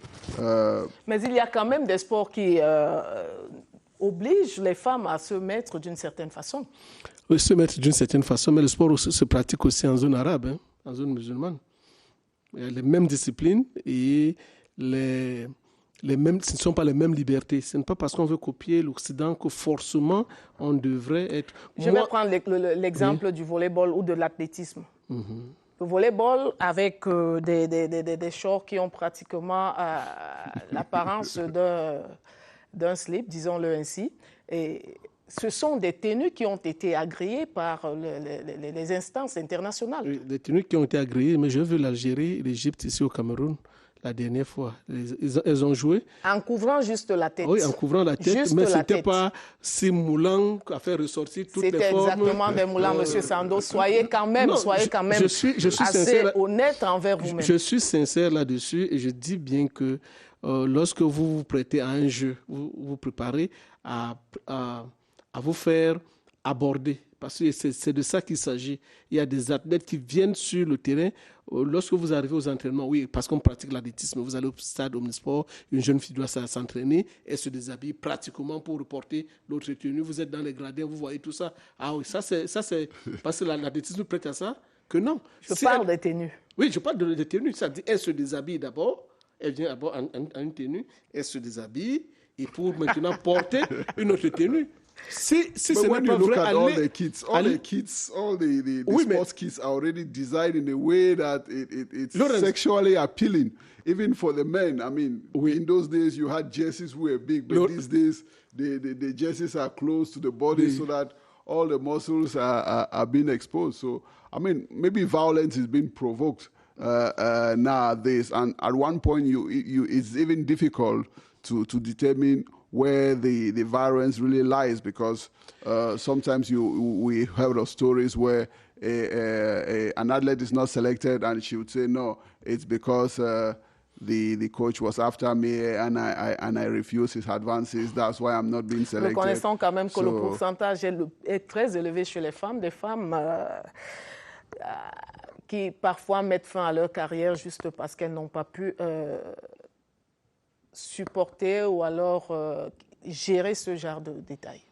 Mais il y a quand même des sports qui obligent les femmes à se mettre d'une certaine façon. Oui, se mettre d'une certaine façon, mais le sport aussi se pratique aussi en zone arabe, hein, en zone musulmane. Il y a les mêmes disciplines et ce ne sont pas les mêmes libertés. Ce n'est pas parce qu'on veut copier l'Occident que forcément on devrait être... Je vais prendre l'exemple du volleyball ou de l'athlétisme. Le volleyball avec des shorts qui ont pratiquement l'apparence d'un slip, disons-le ainsi. Et ce sont des tenues qui ont été agréées par les instances internationales. Oui, des tenues qui ont été agréées, mais j'ai vu l'Algérie, l'Égypte ici au Cameroun la dernière fois. Elles ont joué. En couvrant juste la tête. Oui, en couvrant la tête, juste mais ce n'était pas si moulant à faire ressortir toutes les formes. C'était exactement des moulants, M. Sando. Soyez quand même, je suis assez sincère, honnête envers vous-même. Je suis sincère là-dessus et je dis bien que lorsque vous vous prêtez à un jeu, vous vous préparez à vous faire aborder. Parce que c'est de ça qu'il s'agit. Il y a des athlètes qui viennent sur le terrain. Lorsque vous arrivez aux entraînements, oui, parce qu'on pratique l'athlétisme, vous allez au stade Omnisport, une jeune fille doit s'entraîner, elle se déshabille pratiquement pour reporter l'autre tenue. Vous êtes dans les gradins, vous voyez tout ça. Ah oui, ça c'est parce que l'athlétisme prête à ça que non. Je parle des tenues. Oui, je parle des tenues. Ça dit, elle se déshabille d'abord, elle vient d'abord en une tenue, elle se déshabille, et pour maintenant porter une autre tenue. But when you look at all the kits, all the sports kits are already designed in a way that it's sexually appealing, even for the men. I mean, in those days you had jerseys who were big, but these days the jerseys are close to the body so that all the muscles are being exposed. So, I mean, maybe violence is being provoked nowadays, and at one point it's even difficult to determine where the violence really lies, because sometimes we heard of stories where an athlete is not selected and she would say, no, it's because the coach was after me and I refused his advances, that's why I'm not being selected. Nous connaissons quand même que le pourcentage est très élevé chez les femmes, des femmes qui parfois mettent fin à leur carrière juste parce qu'elles n'ont pas pu supporter ou alors gérer ce genre de détails.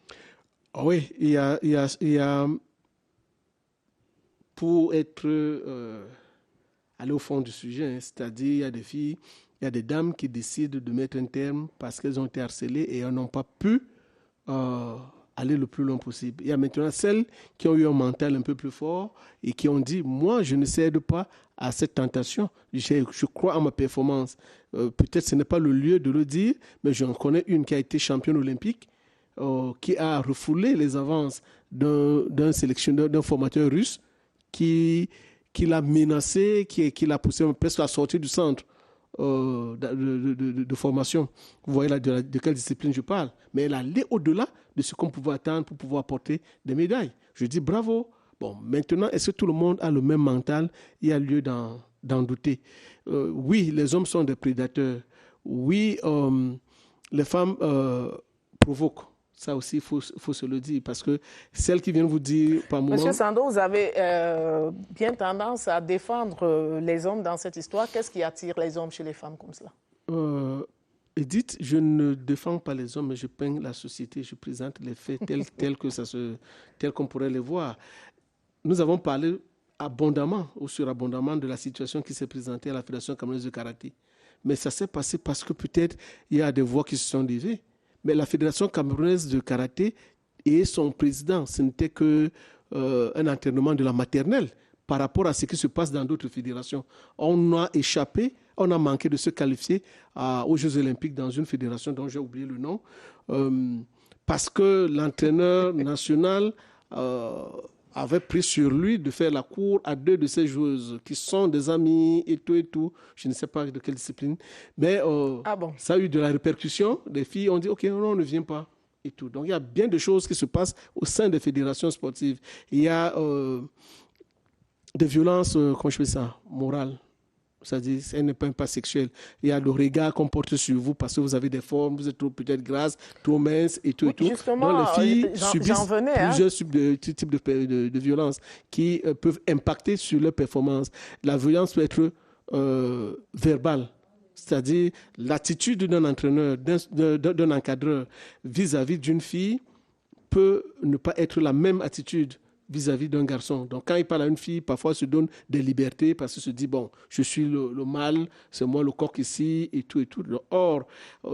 Oui, il y a pour être aller au fond du sujet, hein, c'est-à-dire il y a des filles, il y a des dames qui décident de mettre un terme parce qu'elles ont été harcelées et elles n'ont pas pu aller le plus loin possible. Il y a maintenant celles qui ont eu un mental un peu plus fort et qui ont dit, moi, je ne cède pas à cette tentation. Je crois en ma performance. Peut-être ce n'est pas le lieu de le dire, mais j'en connais une qui a été championne olympique, qui a refoulé les avances d'un sélectionneur, d'un formateur russe, qui l'a menacé, qui l'a poussé presque à sortir du centre de formation. Vous voyez là de quelle discipline je parle. Mais elle allait au-delà de ce qu'on pouvait attendre pour pouvoir porter des médailles. Je dis bravo. Bon, maintenant, est-ce que tout le monde a le même mental? Il y a lieu d'en douter. Oui, les hommes sont des prédateurs. Oui, les femmes provoquent. Ça aussi, il faut se le dire, parce que celles qui viennent vous dire par moment... Monsieur Sando, vous avez bien tendance à défendre les hommes dans cette histoire. Qu'est-ce qui attire les hommes chez les femmes comme cela? Edith, je ne défends pas les hommes, mais je peins la société. Je présente les faits tels qu'on pourrait les voir. Nous avons parlé abondamment ou surabondamment de la situation qui s'est présentée à la Fédération camerounaise de karaté. Mais ça s'est passé parce que peut-être il y a des voix qui se sont levées. Mais la Fédération camerounaise de karaté et son président, ce n'était qu'un entraînement de la maternelle par rapport à ce qui se passe dans d'autres fédérations. On a échappé, on a manqué de se qualifier aux Jeux Olympiques dans une fédération dont j'ai oublié le nom, parce que l'entraîneur national avait pris sur lui de faire la cour à deux de ses joueuses qui sont des amis et tout. Je ne sais pas de quelle discipline. Mais ça a eu de la répercussion. Les filles ont dit, OK, non, on ne vient pas. Et tout. Donc, il y a bien de choses qui se passent au sein des fédérations sportives. Il y a de violences, comment je fais ça, morales. C'est-à-dire, ce n'est pas un pas sexuel. Il y a le regard qu'on porte sur vous parce que vous avez des formes, vous êtes peut-être grasse, trop mince et tout et tout. Justement, donc, les filles subissent plusieurs types de violences qui peuvent impacter sur leur performance. La violence peut être verbale. C'est-à-dire, l'attitude d'un entraîneur, d'un encadreur vis-à-vis d'une fille peut ne pas être la même attitude vis-à-vis d'un garçon. Donc, quand il parle à une fille, parfois, il se donne des libertés parce qu'il se dit, bon, je suis le mâle, c'est moi le coq ici, et tout, et tout. Or,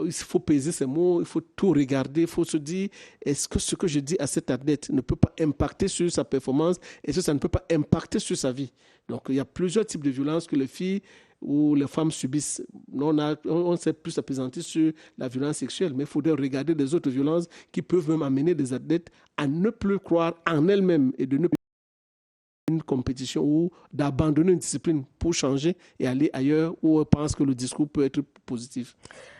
il faut peser ses mots, il faut tout regarder, il faut se dire, est-ce que ce que je dis à cet athlète ne peut pas impacter sur sa performance? Est-ce que ça ne peut pas impacter sur sa vie? Donc, il y a plusieurs types de violences que les filles ou les femmes subissent. On s'est plus appesanti sur la violence sexuelle, mais il faudrait regarder les autres violences qui peuvent même amener des athlètes à ne plus croire en elles-mêmes et de ne plus une compétition ou d'abandonner une discipline pour changer et aller ailleurs où on pense que le discours peut être positif.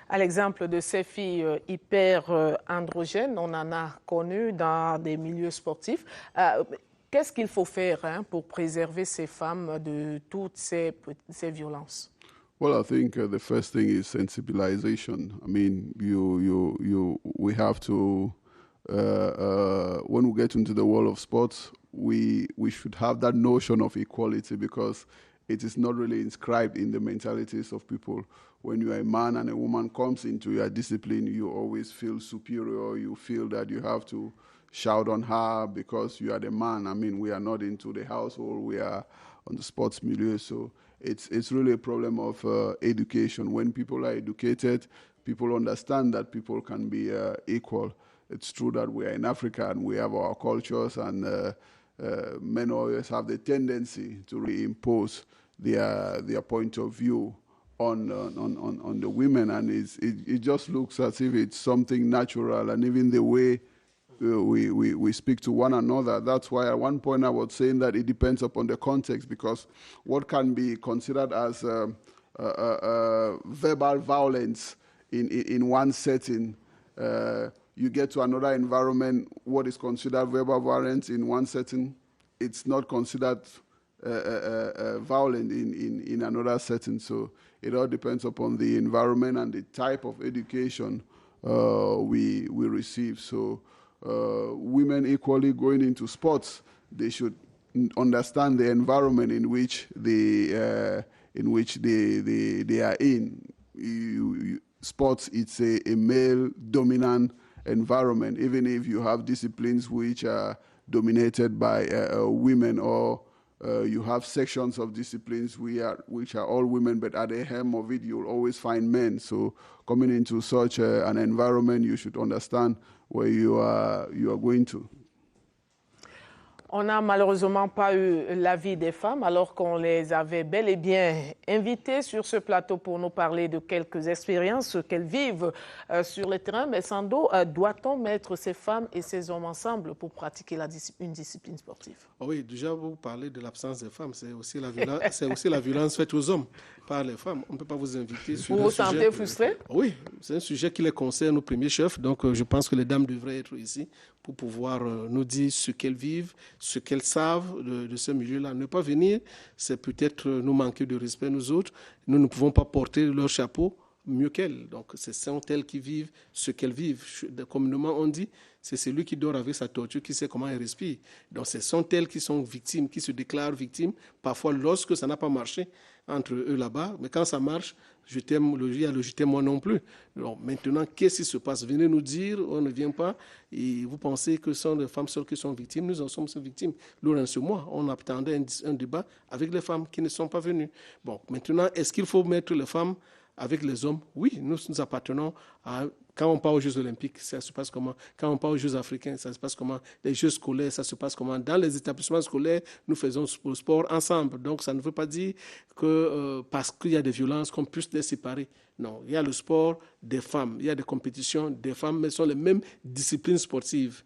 À l'exemple de ces filles hyper androgènes, on en a connu dans des milieux sportifs. Qu'est-ce qu'il faut faire pour préserver ces femmes de toutes ces violences? Well, I think the first thing is sensibilization. I mean, we have to, when we get into the world of sports, we should have that notion of equality because it is not really inscribed in the mentalities of people. When you are a man and a woman comes into your discipline, you always feel superior. You feel that you have to shout on her because you are the man. I mean, we are not into the household. We are on the sports milieu. So it's really a problem of education. When people are educated, people understand that people can be equal. It's true that we are in Africa and we have our cultures, and men always have the tendency to reimpose their point of view on the women, and it just looks as if it's something natural, and even the way we speak to one another. That's why at one point I was saying that it depends upon the context, because what can be considered as verbal violence in one setting, you get to another environment, what is considered verbal violence in one setting, it's not considered violent in another setting. So it all depends upon the environment and the type of education we receive. So women equally going into sports, they should understand the environment in which they are in. Sports, it's a male-dominant environment, even if you have disciplines which are dominated by women, or you have sections of disciplines which are all women, but at the hem of it, you'll always find men. So coming into such an environment, you should understand where you are going to. On n'a malheureusement pas eu l'avis des femmes, alors qu'on les avait bel et bien invitées sur ce plateau pour nous parler de quelques expériences qu'elles vivent sur le terrain. Mais Sando, doit-on mettre ces femmes et ces hommes ensemble pour pratiquer une discipline sportive? Oui, déjà, vous parlez de l'absence des femmes. C'est aussi la violence faite aux hommes par les femmes. On ne peut pas vous inviter sur vous un sujet... Vous vous sentez frustré? Oui, c'est un sujet qui les concerne au premier chef. Donc, je pense que les dames devraient être ici pour pouvoir nous dire ce qu'elles vivent, ce qu'elles savent de ce milieu-là. Ne pas venir, c'est peut-être nous manquer de respect, nous autres. Nous ne pouvons pas porter leur chapeau mieux qu'elles. Donc, ce sont elles qui vivent ce qu'elles vivent. Communément, on dit, c'est celui qui dort avec sa tortue qui sait comment elle respire. Donc, ce sont elles qui sont victimes, qui se déclarent victimes, parfois lorsque ça n'a pas marché entre eux là-bas. Mais quand ça marche, je t'aime, il y a le je t'aime moi non plus. Donc, maintenant, qu'est-ce qui se passe? Venez nous dire, on ne vient pas. Et vous pensez que ce sont les femmes seules qui sont victimes? Nous en sommes victimes. Laurent, ce mois, on attendait un débat avec les femmes qui ne sont pas venues. Bon, maintenant, est-ce qu'il faut mettre les femmes avec les hommes? Oui, nous appartenons à... Quand on part aux Jeux Olympiques, ça se passe comment? Quand on part aux Jeux africains, ça se passe comment? Les Jeux scolaires, ça se passe comment? Dans les établissements scolaires, nous faisons le sport ensemble. Donc, ça ne veut pas dire que parce qu'il y a des violences, qu'on puisse les séparer. Non, il y a le sport des femmes, il y a des compétitions des femmes, mais ce sont les mêmes disciplines sportives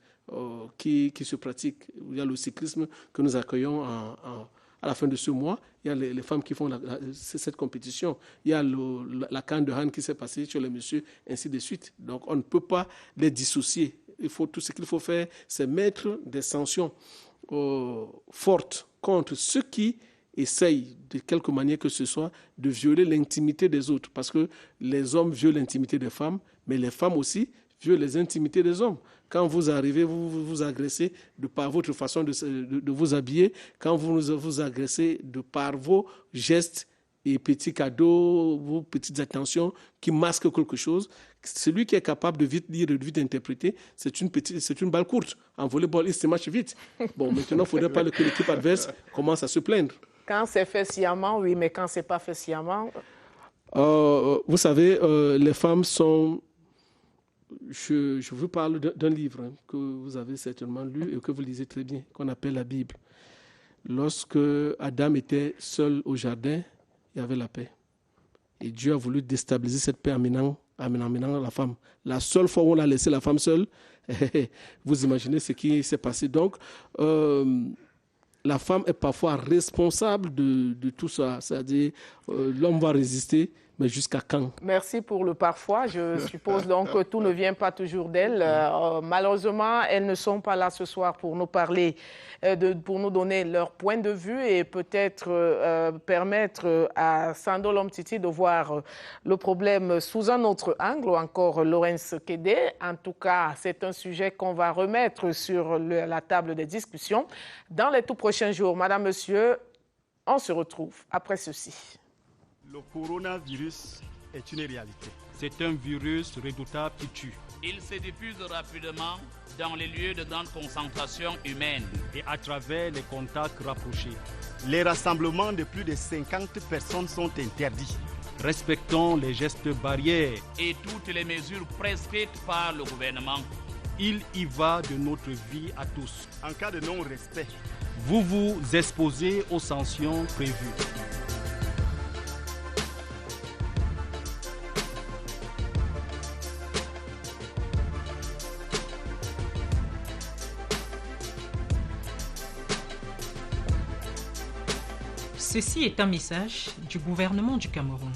qui se pratiquent. Il y a le cyclisme que nous accueillons à la fin de ce mois, il y a les femmes qui font cette compétition. Il y a la CAN de Han qui s'est passée sur les messieurs, ainsi de suite. Donc, on ne peut pas les dissocier. Tout ce qu'il faut faire, c'est mettre des sanctions fortes contre ceux qui essayent, de quelque manière que ce soit, de violer l'intimité des autres. Parce que les hommes violent l'intimité des femmes, mais les femmes aussi violent les intimités des hommes. Quand vous arrivez, vous agressez de par votre façon de vous habiller, quand vous agressez de par vos gestes et petits cadeaux, vos petites attentions qui masquent quelque chose, celui qui est capable de vite lire et de vite interpréter, c'est une balle courte. En volleyball, il se match vite. Bon, maintenant, il ne faudrait pas que l'équipe adverse commence à se plaindre. Quand c'est fait sciemment, oui, mais quand ce n'est pas fait sciemment... Vous savez, les femmes sont... Je vous parle d'un livre que vous avez certainement lu et que vous lisez très bien, qu'on appelle la Bible. Lorsque Adam était seul au jardin, il y avait la paix. Et Dieu a voulu déstabiliser cette paix en amenant la femme. La seule fois où on a laissé la femme seule, vous imaginez ce qui s'est passé. Donc, la femme est parfois responsable de tout ça. C'est-à-dire, l'homme va résister, mais jusqu'à quand? Merci pour le parfois. Je suppose donc que tout ne vient pas toujours d'elles. Malheureusement, elles ne sont pas là ce soir pour nous parler, pour nous donner leur point de vue et peut-être permettre à Sando Lomtiti de voir le problème sous un autre angle, ou encore Laurence Kédé. En tout cas, c'est un sujet qu'on va remettre sur la table des discussions dans les tout prochains jours. Madame, Monsieur, on se retrouve après ceci. Le coronavirus est une réalité. C'est un virus redoutable qui tue. Il se diffuse rapidement dans les lieux de grande concentration humaine et à travers les contacts rapprochés. Les rassemblements de plus de 50 personnes sont interdits. Respectons les gestes barrières et toutes les mesures prescrites par le gouvernement. Il y va de notre vie à tous. En cas de non-respect, vous vous exposez aux sanctions prévues. Ceci est un message du gouvernement du Cameroun.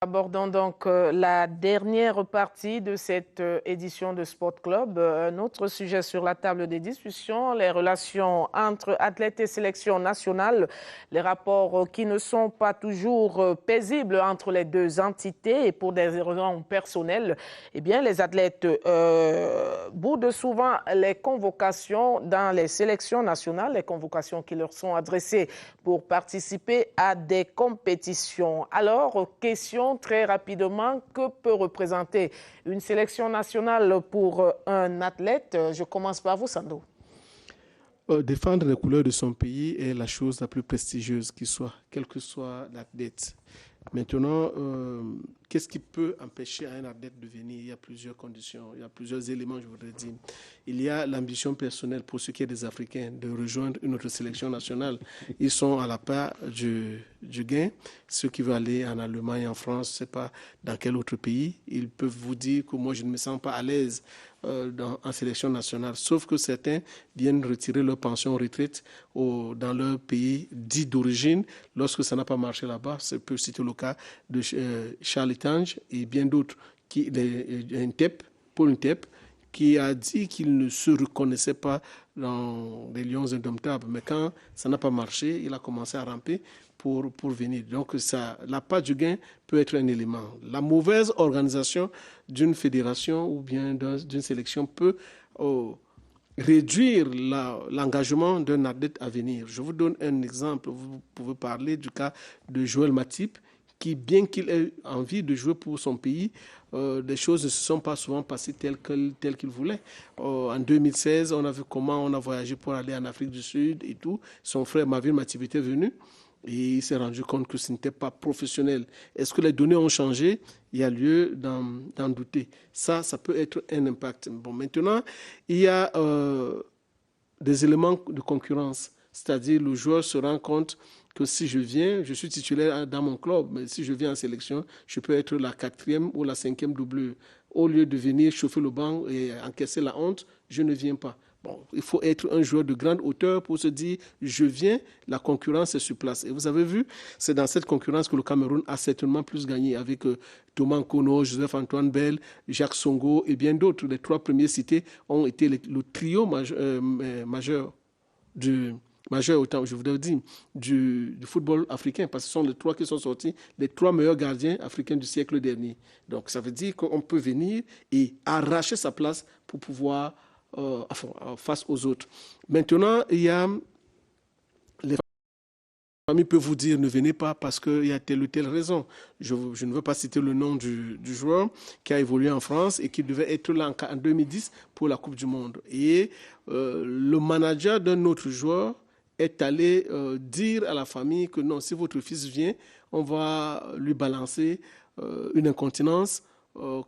Abordons donc la dernière partie de cette édition de Sport Club. Un autre sujet sur la table des discussions, les relations entre athlètes et sélection nationale, les rapports qui ne sont pas toujours paisibles entre les deux entités et pour des raisons personnelles. Eh bien, les athlètes boudent souvent les convocations dans les sélections nationales, les convocations qui leur sont adressées pour participer à des compétitions. Alors, question très rapidement, que peut représenter une sélection nationale pour un athlète? Je commence par vous, Sando. Défendre les couleurs de son pays est la chose la plus prestigieuse qui soit, quel que soit l'athlète. Maintenant, qu'est-ce qui peut empêcher un athlète de venir? Il y a plusieurs conditions, il y a plusieurs éléments, je voudrais dire. Il y a l'ambition personnelle pour ceux qui sont des Africains de rejoindre une autre sélection nationale. Ils sont à la part du gain. Ceux qui veulent aller en Allemagne, en France, je ne sais pas dans quel autre pays, ils peuvent vous dire que moi, je ne me sens pas à l'aise en sélection nationale, sauf que certains viennent retirer leur pension retraite dans leur pays dit d'origine lorsque ça n'a pas marché là-bas. Je peux citer le cas de Charles Tange et bien d'autres, Paul Ntep, qui a dit qu'il ne se reconnaissait pas dans les Lions indomptables. Mais quand ça n'a pas marché, il a commencé à ramper pour venir. Donc, la part du gain peut être un élément. La mauvaise organisation d'une fédération ou bien d'une sélection peut réduire l'engagement d'un athlète à venir. Je vous donne un exemple. Vous pouvez parler du cas de Joël Matip, qui, bien qu'il ait envie de jouer pour son pays, les choses ne se sont pas souvent passées telles qu'il voulait. En 2016, on a vu comment on a voyagé pour aller en Afrique du Sud et tout. Son frère Mavin Matip était venu et il s'est rendu compte que ce n'était pas professionnel. Est-ce que les données ont changé? Il y a lieu d'en douter. Ça peut être un impact. Bon, maintenant, il y a des éléments de concurrence. C'est-à-dire, le joueur se rend compte que si je viens, je suis titulaire dans mon club, mais si je viens en sélection, je peux être la 4e ou la 5e doublure. Au lieu de venir chauffer le banc et encaisser la honte, je ne viens pas. Bon, il faut être un joueur de grande hauteur pour se dire, je viens, la concurrence est sur place. Et vous avez vu, c'est dans cette concurrence que le Cameroun a certainement plus gagné avec Thomas Nkono, Joseph-Antoine Bell, Jacques Songo et bien d'autres. Les 3 premiers cités ont été le trio majeur autant, je voudrais dire, du football africain, parce que ce sont les 3 qui sont sortis, les 3 meilleurs gardiens africains du siècle dernier. Donc, ça veut dire qu'on peut venir et arracher sa place pour pouvoir, face aux autres. Maintenant, il y a les familles peuvent vous dire, ne venez pas parce qu'il y a telle ou telle raison. Je ne veux pas citer le nom du joueur qui a évolué en France et qui devait être là en 2010 pour la Coupe du Monde. Et le manager d'un autre joueur est allé dire à la famille que non, si votre fils vient, on va lui balancer une incontinence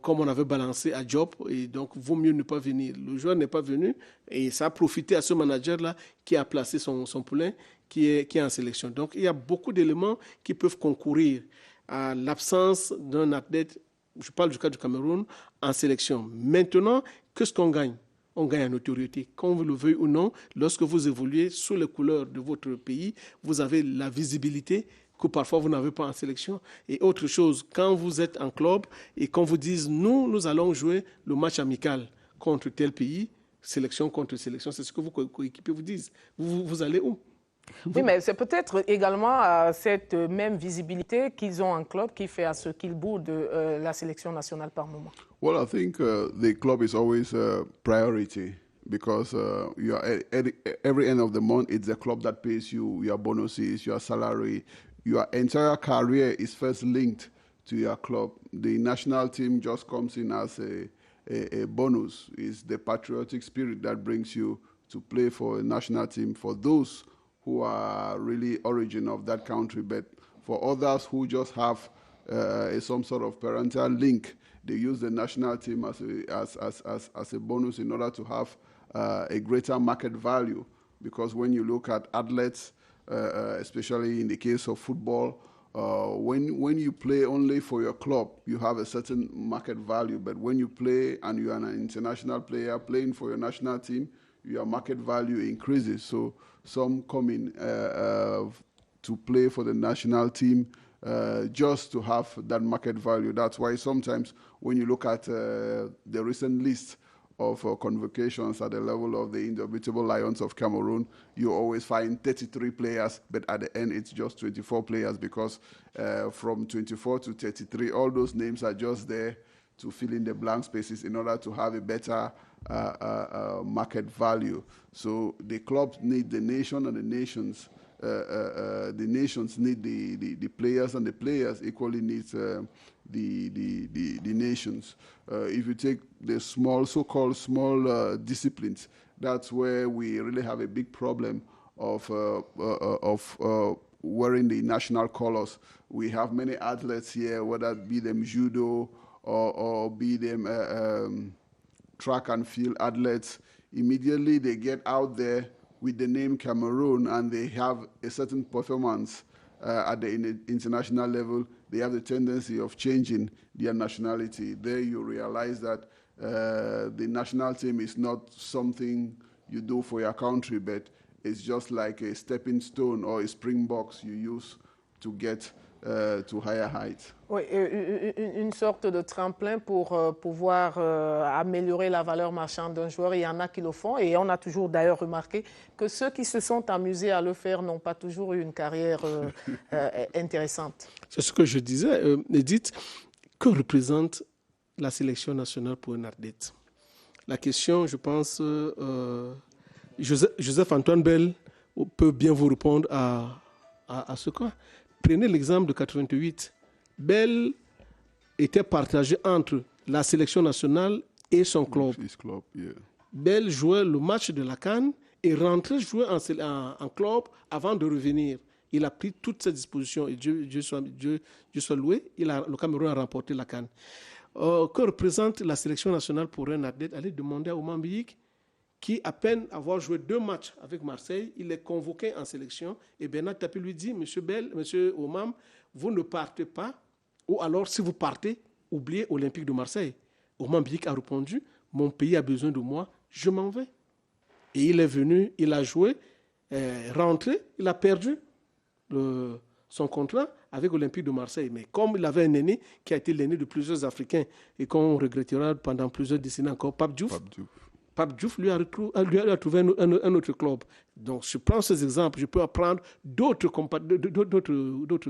comme on avait balancé à Diop, et donc vaut mieux ne pas venir. Le joueur n'est pas venu et ça a profité à ce manager-là qui a placé son poulain qui est en sélection. Donc il y a beaucoup d'éléments qui peuvent concourir à l'absence d'un athlète, je parle du cas du Cameroun, en sélection. Maintenant, qu'est-ce qu'on gagne ? On gagne en notoriété. Qu'on vous le veuille ou non, lorsque vous évoluez sous les couleurs de votre pays, vous avez la visibilité que parfois vous n'avez pas en sélection. Et autre chose, quand vous êtes en club et qu'on vous dise, nous allons jouer le match amical contre tel pays, sélection contre sélection, c'est ce que vos coéquipiers vous disent. Vous allez où ? Oui, mais c'est peut-être également cette même visibilité qu'ils ont en club qui fait à ce qu'ils boudent la sélection nationale par moment. Well, I think the club is always a priority because you are at every end of the month, it's the club that pays you your bonuses, your salary. Your entire career is first linked to your club. The national team just comes in as a bonus. It's the patriotic spirit that brings you to play for a national team for those who are really origin of that country. But for others who just have some sort of parental link, they use the national team as a bonus in order to have a greater market value. Because when you look at athletes, especially in the case of football, when you play only for your club, you have a certain market value. But when you play and you are an international player playing for your national team, your market value increases. So some come in to play for the national team just to have that market value. That's why sometimes when you look at the recent list of convocations at the level of the Indomitable Lions of Cameroon, you always find 33 players, but at the end it's just 24 players because from 24 to 33, all those names are just there to fill in the blank spaces in order to have a better market value. So the clubs need the nation and the nations. The nations need the players, and the players equally need the nations. If you take the so-called small disciplines, that's where we really have a big problem of wearing the national colors. We have many athletes here, whether it be them judo or be them track and field athletes. Immediately they get out there with the name Cameroon and they have a certain performance at the international level, they have the tendency of changing their nationality. There you realize that the national team is not something you do for your country, but it's just like a stepping stone or a springboard you use to get to higher heights. Oui, une sorte de tremplin pour pouvoir améliorer la valeur marchande d'un joueur. Il y en a qui le font et on a toujours d'ailleurs remarqué que ceux qui se sont amusés à le faire n'ont pas toujours eu une carrière intéressante. C'est ce que je disais, Edith. Que représente la sélection nationale pour un athlète? La question, je pense, Joseph-Antoine Bell peut bien vous répondre à ce cas. Prenez l'exemple de 88. Bell était partagé entre la sélection nationale et son club. Bell jouait le match de la CAN et rentrait jouer en club avant de revenir. Il a pris toutes ses dispositions et Dieu soit loué, le Cameroun a remporté la CAN. Que représente la sélection nationale pour un athlète? Allez demander à Oman Biyik, qui, à peine avoir joué 2 matchs avec Marseille, il est convoqué en sélection. Et Bernard Tapie lui dit, Monsieur Oman, vous ne partez pas, ou alors si vous partez, oubliez Olympique de Marseille. Oman Biyik a répondu, mon pays a besoin de moi, je m'en vais. Et il est venu, il a joué, rentré, il a perdu son contrat avec Olympique de Marseille. Mais comme il avait un aîné qui a été l'aîné de plusieurs Africains et qu'on regrettera pendant plusieurs décennies encore, Pape Diouf. Pape Diouf lui a trouvé un autre club. Donc, je prends ces exemples. Je peux apprendre d'autres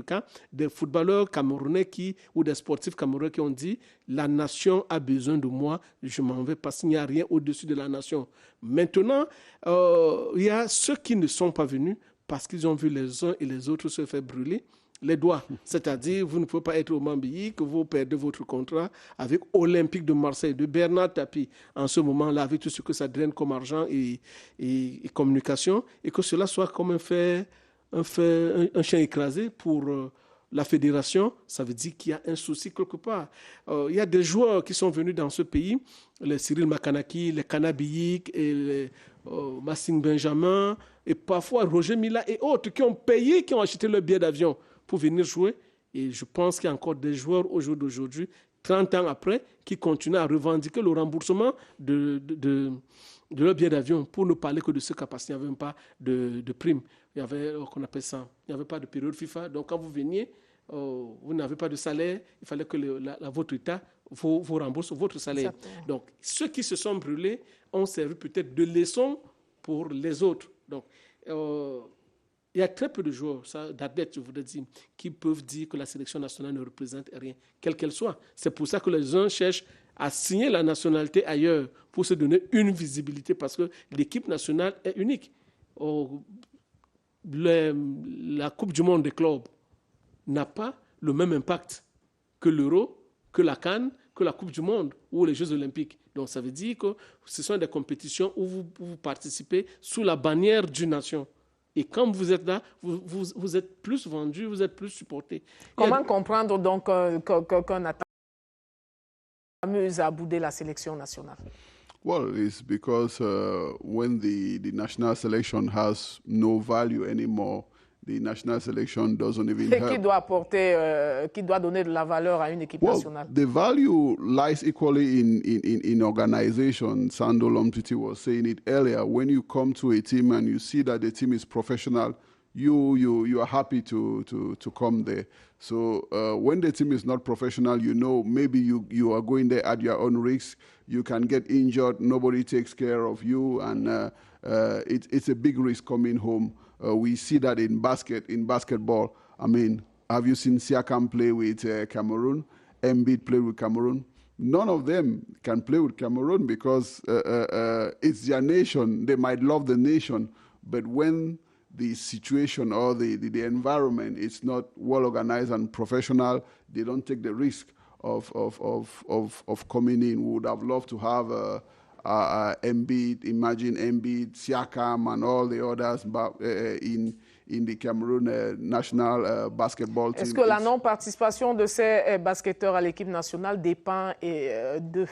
cas, des footballeurs camerounais ou des sportifs camerounais qui ont dit « La nation a besoin de moi, je m'en vais parce qu'il n'y a rien au-dessus de la nation. » Maintenant, il y a ceux qui ne sont pas venus parce qu'ils ont vu les uns et les autres se faire brûler les doigts. C'est-à-dire, vous ne pouvez pas être au Mambéi, que vous perdez votre contrat avec Olympique de Marseille, de Bernard Tapie, en ce moment-là, avec tout ce que ça draine comme argent et communication, et que cela soit comme un chien écrasé pour la fédération. Ça veut dire qu'il y a un souci quelque part. Il y a des joueurs qui sont venus dans ce pays, les Cyril Makanaki, les Kanabiyik, et les Massing Benjamin, et parfois Roger Mila et autres qui ont payé, qui ont acheté leur billet d'avion pour venir jouer. Et je pense qu'il y a encore des joueurs au jour d'aujourd'hui, 30 ans après, qui continuent à revendiquer le remboursement de leur billet d'avion, pour ne parler que de ceux qui il n'y avait même pas de prime. Il y avait, qu'on appelle ça, il n'y avait pas de période FIFA. Donc quand vous veniez, vous n'avez pas de salaire, il fallait que votre État vous rembourse votre salaire. Exactement. Donc ceux qui se sont brûlés ont servi peut-être de leçon pour les autres. Donc, il y a très peu de joueurs, d'athlètes, je voudrais dire, qui peuvent dire que la sélection nationale ne représente rien, quelle qu'elle soit. C'est pour ça que les uns cherchent à signer la nationalité ailleurs pour se donner une visibilité, parce que l'équipe nationale est unique. La Coupe du Monde des clubs n'a pas le même impact que l'Euro, que la CAN, que la Coupe du Monde ou les Jeux Olympiques. Donc, ça veut dire que ce sont des compétitions où vous participez sous la bannière d'une nation. Et quand vous êtes là, vous êtes plus vendu, vous êtes plus supporté. Comment comprendre donc qu'un attaquant s'amuse à bouder la sélection nationale? Well, it's because when the national selection has no value anymore, the national selection doesn't even help. Qui doit donner de la valeur à une équipe nationale? The value lies equally in organization. Sando Lomtiti was saying it earlier. When you come to a team and you see that the team is professional, you are happy to come there. So when the team is not professional, you know maybe you are going there at your own risk. You can get injured. Nobody takes care of you, and it's a big risk coming home. We see that in basketball. I mean, have you seen Siakam play with Cameroon? Embiid play with Cameroon? None of them can play with Cameroon because it's their nation. They might love the nation, but when the situation or the environment is not well organized and professional, they don't take the risk of coming in. We would have loved to have Embiid, imagine Embiid, Siakam, and all the others in the Cameroon national basketball team. Est-ce que la non-participation de ces basketteurs à l'équipe nationale dépend d'eux?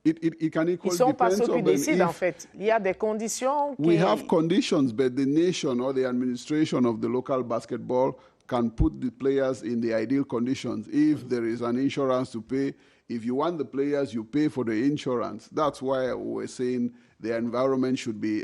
It can equally Ils ne sont pas ceux qui décident, en if fait. Il y a des conditions qui... we have conditions, but the nation or the administration of the local basketball can put the players in the ideal conditions. If there is an insurance to pay, if you want the players, you pay for the insurance. That's why we're saying the environment should be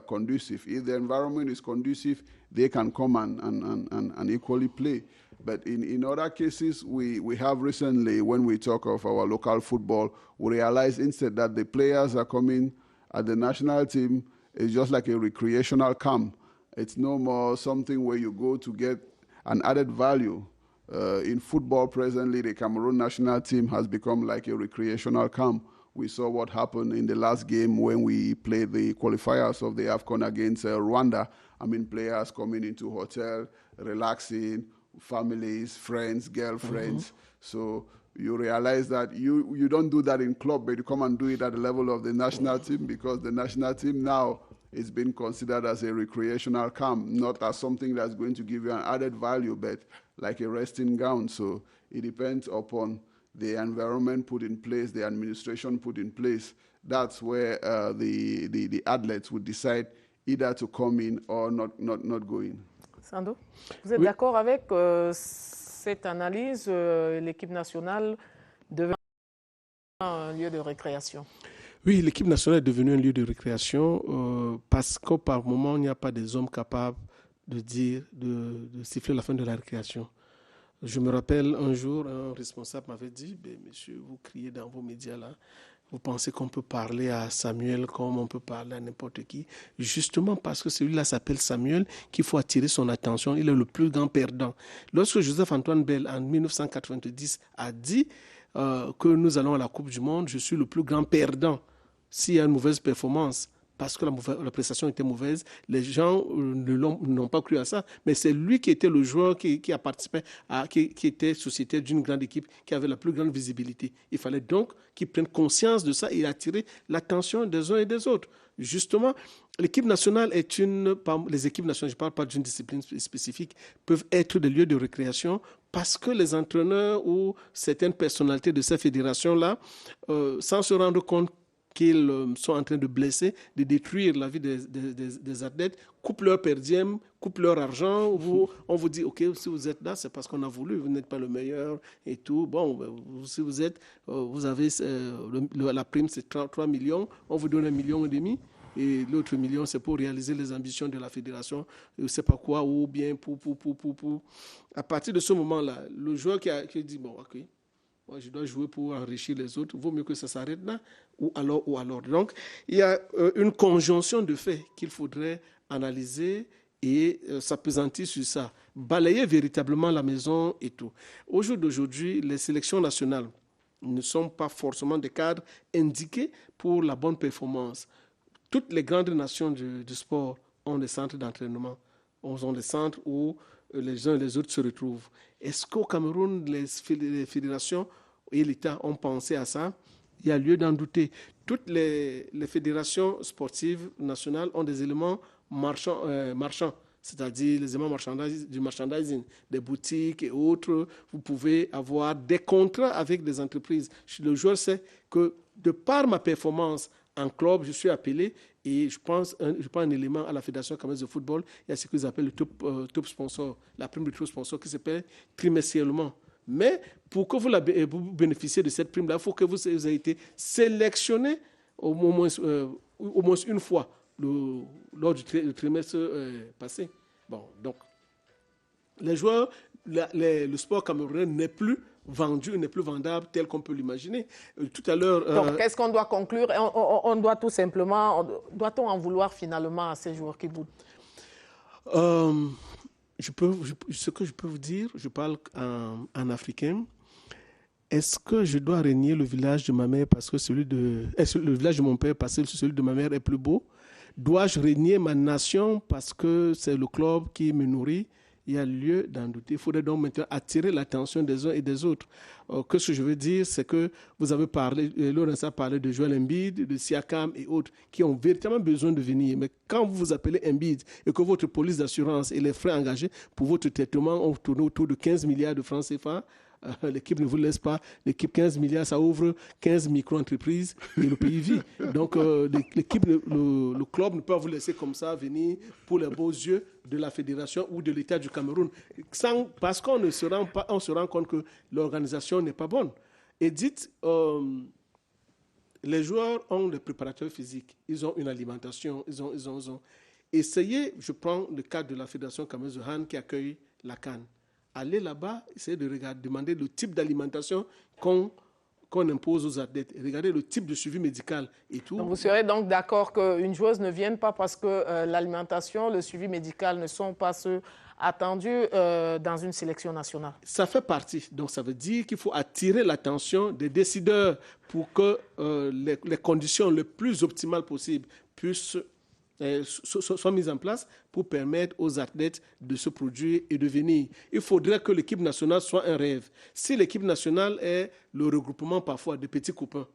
conducive. If the environment is conducive, they can come and equally play. But in other cases, we have recently, when we talk of our local football, we realize instead that the players are coming at the national team. It's just like a recreational camp. It's no more something where you go to get an added value. In football presently, the Cameroon national team has become like a recreational camp. We saw what happened in the last game when we played the qualifiers of the AFCON against Rwanda. I mean, players coming into hotel, relaxing, families, friends, girlfriends. Mm-hmm. So you realize that you don't do that in club, but you come and do it at the level of the national team, because the national team now is being considered as a recreational camp, not as something that's going to give you an added value, but like a resting ground. So it depends upon the environment put in place, the administration put in place. That's where the athletes would decide either to come in or not go in. Sando, vous êtes d'accord avec cette analyse? L'équipe nationale devient un lieu de récréation? Oui, l'équipe nationale est devenue un lieu de récréation parce que par moment, il n'y a pas des hommes capables de dire, de siffler la fin de la récréation. Je me rappelle un jour, un responsable m'avait dit, monsieur, vous criez dans vos médias là, vous pensez qu'on peut parler à Samuel comme on peut parler à n'importe qui. Justement parce que celui-là s'appelle Samuel, qu'il faut attirer son attention, il est le plus grand perdant. Lorsque Joseph-Antoine Bell, en 1990, a dit que nous allons à la Coupe du Monde, je suis le plus grand perdant s'il y a une mauvaise performance. Parce que la prestation était mauvaise, les gens n'ont pas cru à ça. Mais c'est lui qui était le joueur qui a participé, qui était sociétaire d'une grande équipe, qui avait la plus grande visibilité. Il fallait donc qu'il prenne conscience de ça et attirer l'attention des uns et des autres. Justement, l'équipe nationale les équipes nationales, je ne parle pas d'une discipline spécifique, peuvent être des lieux de récréation parce que les entraîneurs ou certaines personnalités de ces fédérations-là, sans se rendre compte qu'ils sont en train de blesser, de détruire la vie des athlètes, coupent leur per diem, coupent leur argent. On vous dit, OK, si vous êtes là, c'est parce qu'on a voulu, vous n'êtes pas le meilleur et tout. Bon, si vous avez la prime, c'est 3 millions, on vous donne 1,5 million. Et l'autre million, c'est pour réaliser les ambitions de la fédération, je ne sais pas quoi, ou bien pour. À partir de ce moment-là, le joueur qui dit, bon, OK, je dois jouer pour enrichir les autres, vaut mieux que ça s'arrête là, ou alors. Donc, il y a une conjonction de faits qu'il faudrait analyser et s'appesantir sur ça, balayer véritablement la maison et tout. Au jour d'aujourd'hui, les sélections nationales ne sont pas forcément des cadres indiqués pour la bonne performance. Toutes les grandes nations du sport ont des centres d'entraînement, ont des centres où les uns et les autres se retrouvent. Est-ce qu'au Cameroun, les fédérations et l'État ont pensé à ça? Il y a lieu d'en douter. Toutes les fédérations sportives nationales ont des éléments marchands, c'est-à-dire les éléments du merchandising, des boutiques et autres. Vous pouvez avoir des contrats avec des entreprises. Le joueur sait que de par ma performance en club, je suis appelé et je prends un élément à la Fédération camerounaise de football. Il y a ce qu'ils appellent le top sponsor, la prime de top sponsor qui s'appelle trimestriellement. Mais pour que vous bénéficiez de cette prime-là, il faut que vous ayez été sélectionné au moins une fois lors du trimestre passé. Bon, donc, les joueurs, le sport camerounais n'est plus vendu, n'est plus vendable tel qu'on peut l'imaginer. Tout à l'heure... Donc, qu'est-ce qu'on doit conclure? On doit tout simplement... Doit-on en vouloir finalement à ces joueurs qui boudent? Ce que je peux vous dire, je parle en africain. Est-ce que je dois régner le village de ma mère parce que le village de mon père parce que celui de ma mère est plus beau? Dois-je régner ma nation parce que c'est le club qui me nourrit? Il y a lieu d'en douter. Il faudrait donc maintenant attirer l'attention des uns et des autres. Ce que je veux dire, c'est que vous avez parlé, Laurence a parlé de Joel Embiid, de Siakam et autres qui ont véritablement besoin de venir. Mais quand vous vous appelez Embiid et que votre police d'assurance et les frais engagés pour votre traitement ont tourné autour de 15 milliards de francs CFA, l'équipe ne vous laisse pas. L'équipe 15 milliards, ça ouvre 15 micro-entreprises et le pays vit. Donc, l'équipe, le club ne peut pas vous laisser comme ça venir pour les beaux yeux de la fédération ou de l'État du Cameroun. Parce qu'on se rend compte que l'organisation n'est pas bonne. Et dites, les joueurs ont des préparateurs physiques. Ils ont une alimentation. Ils ont essayé, je prends le cas de la fédération camerounaise de hand qui accueille la CAN. Allez là-bas, essayez de demander le type d'alimentation qu'on impose aux athlètes. Regardez le type de suivi médical et tout. Donc vous serez donc d'accord qu'une joueuse ne vienne pas parce que l'alimentation, le suivi médical ne sont pas ceux attendus dans une sélection nationale? Ça fait partie. Donc ça veut dire qu'il faut attirer l'attention des décideurs pour que les conditions les plus optimales possibles puissent soient mises en place pour permettre aux athlètes de se produire et de venir. Il faudrait que l'équipe nationale soit un rêve. Si l'équipe nationale est le regroupement parfois de petits copains,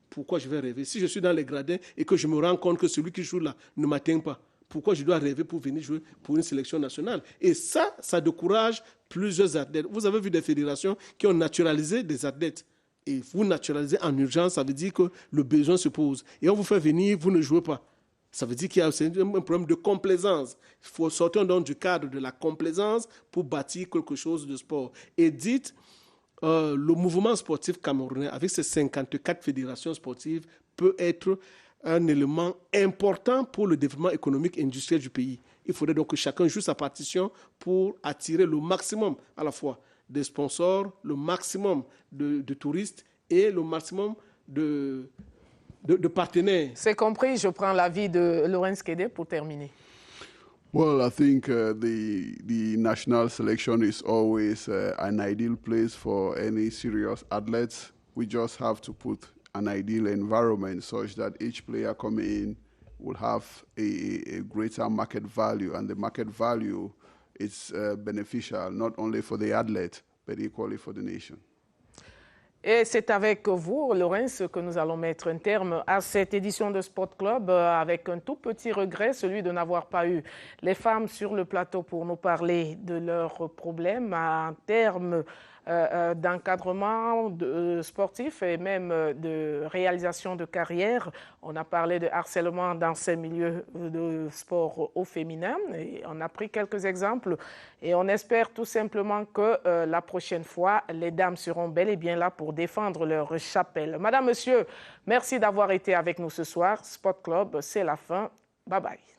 pourquoi je vais rêver? Si je suis dans les gradins et que je me rends compte que celui qui joue là ne m'atteint pas, pourquoi je dois rêver pour venir jouer pour une sélection nationale? Et ça décourage plusieurs athlètes. Vous avez vu des fédérations qui ont naturalisé des athlètes. Et vous naturalisez en urgence, ça veut dire que le besoin se pose. Et on vous fait venir, vous ne jouez pas. Ça veut dire qu'il y a un problème de complaisance. Il faut sortir donc du cadre de la complaisance pour bâtir quelque chose de sport. Et dites, le mouvement sportif camerounais, avec ses 54 fédérations sportives, peut être un élément important pour le développement économique et industriel du pays. Il faudrait donc que chacun joue sa partition pour attirer le maximum à la fois des sponsors, le maximum de touristes et le maximum de partenaires. C'est compris, je prends l'avis de Laurence Kédé pour terminer. Well, I think the national selection is always an ideal place for any serious athletes. We just have to put an ideal environment such that each player coming in will have a greater market value, and the market value is beneficial not only for the athlete, but equally for the nation. Et c'est avec vous, Laurence, que nous allons mettre un terme à cette édition de Sport Club avec un tout petit regret, celui de n'avoir pas eu les femmes sur le plateau pour nous parler de leurs problèmes en termes d'encadrement sportif et même de réalisation de carrière. On a parlé de harcèlement dans ces milieux de sport au féminin et on a pris quelques exemples et on espère tout simplement que la prochaine fois, les dames seront bel et bien là pour défendre leur chapelle. Madame, Monsieur, merci d'avoir été avec nous ce soir. Sport Club, c'est la fin. Bye bye.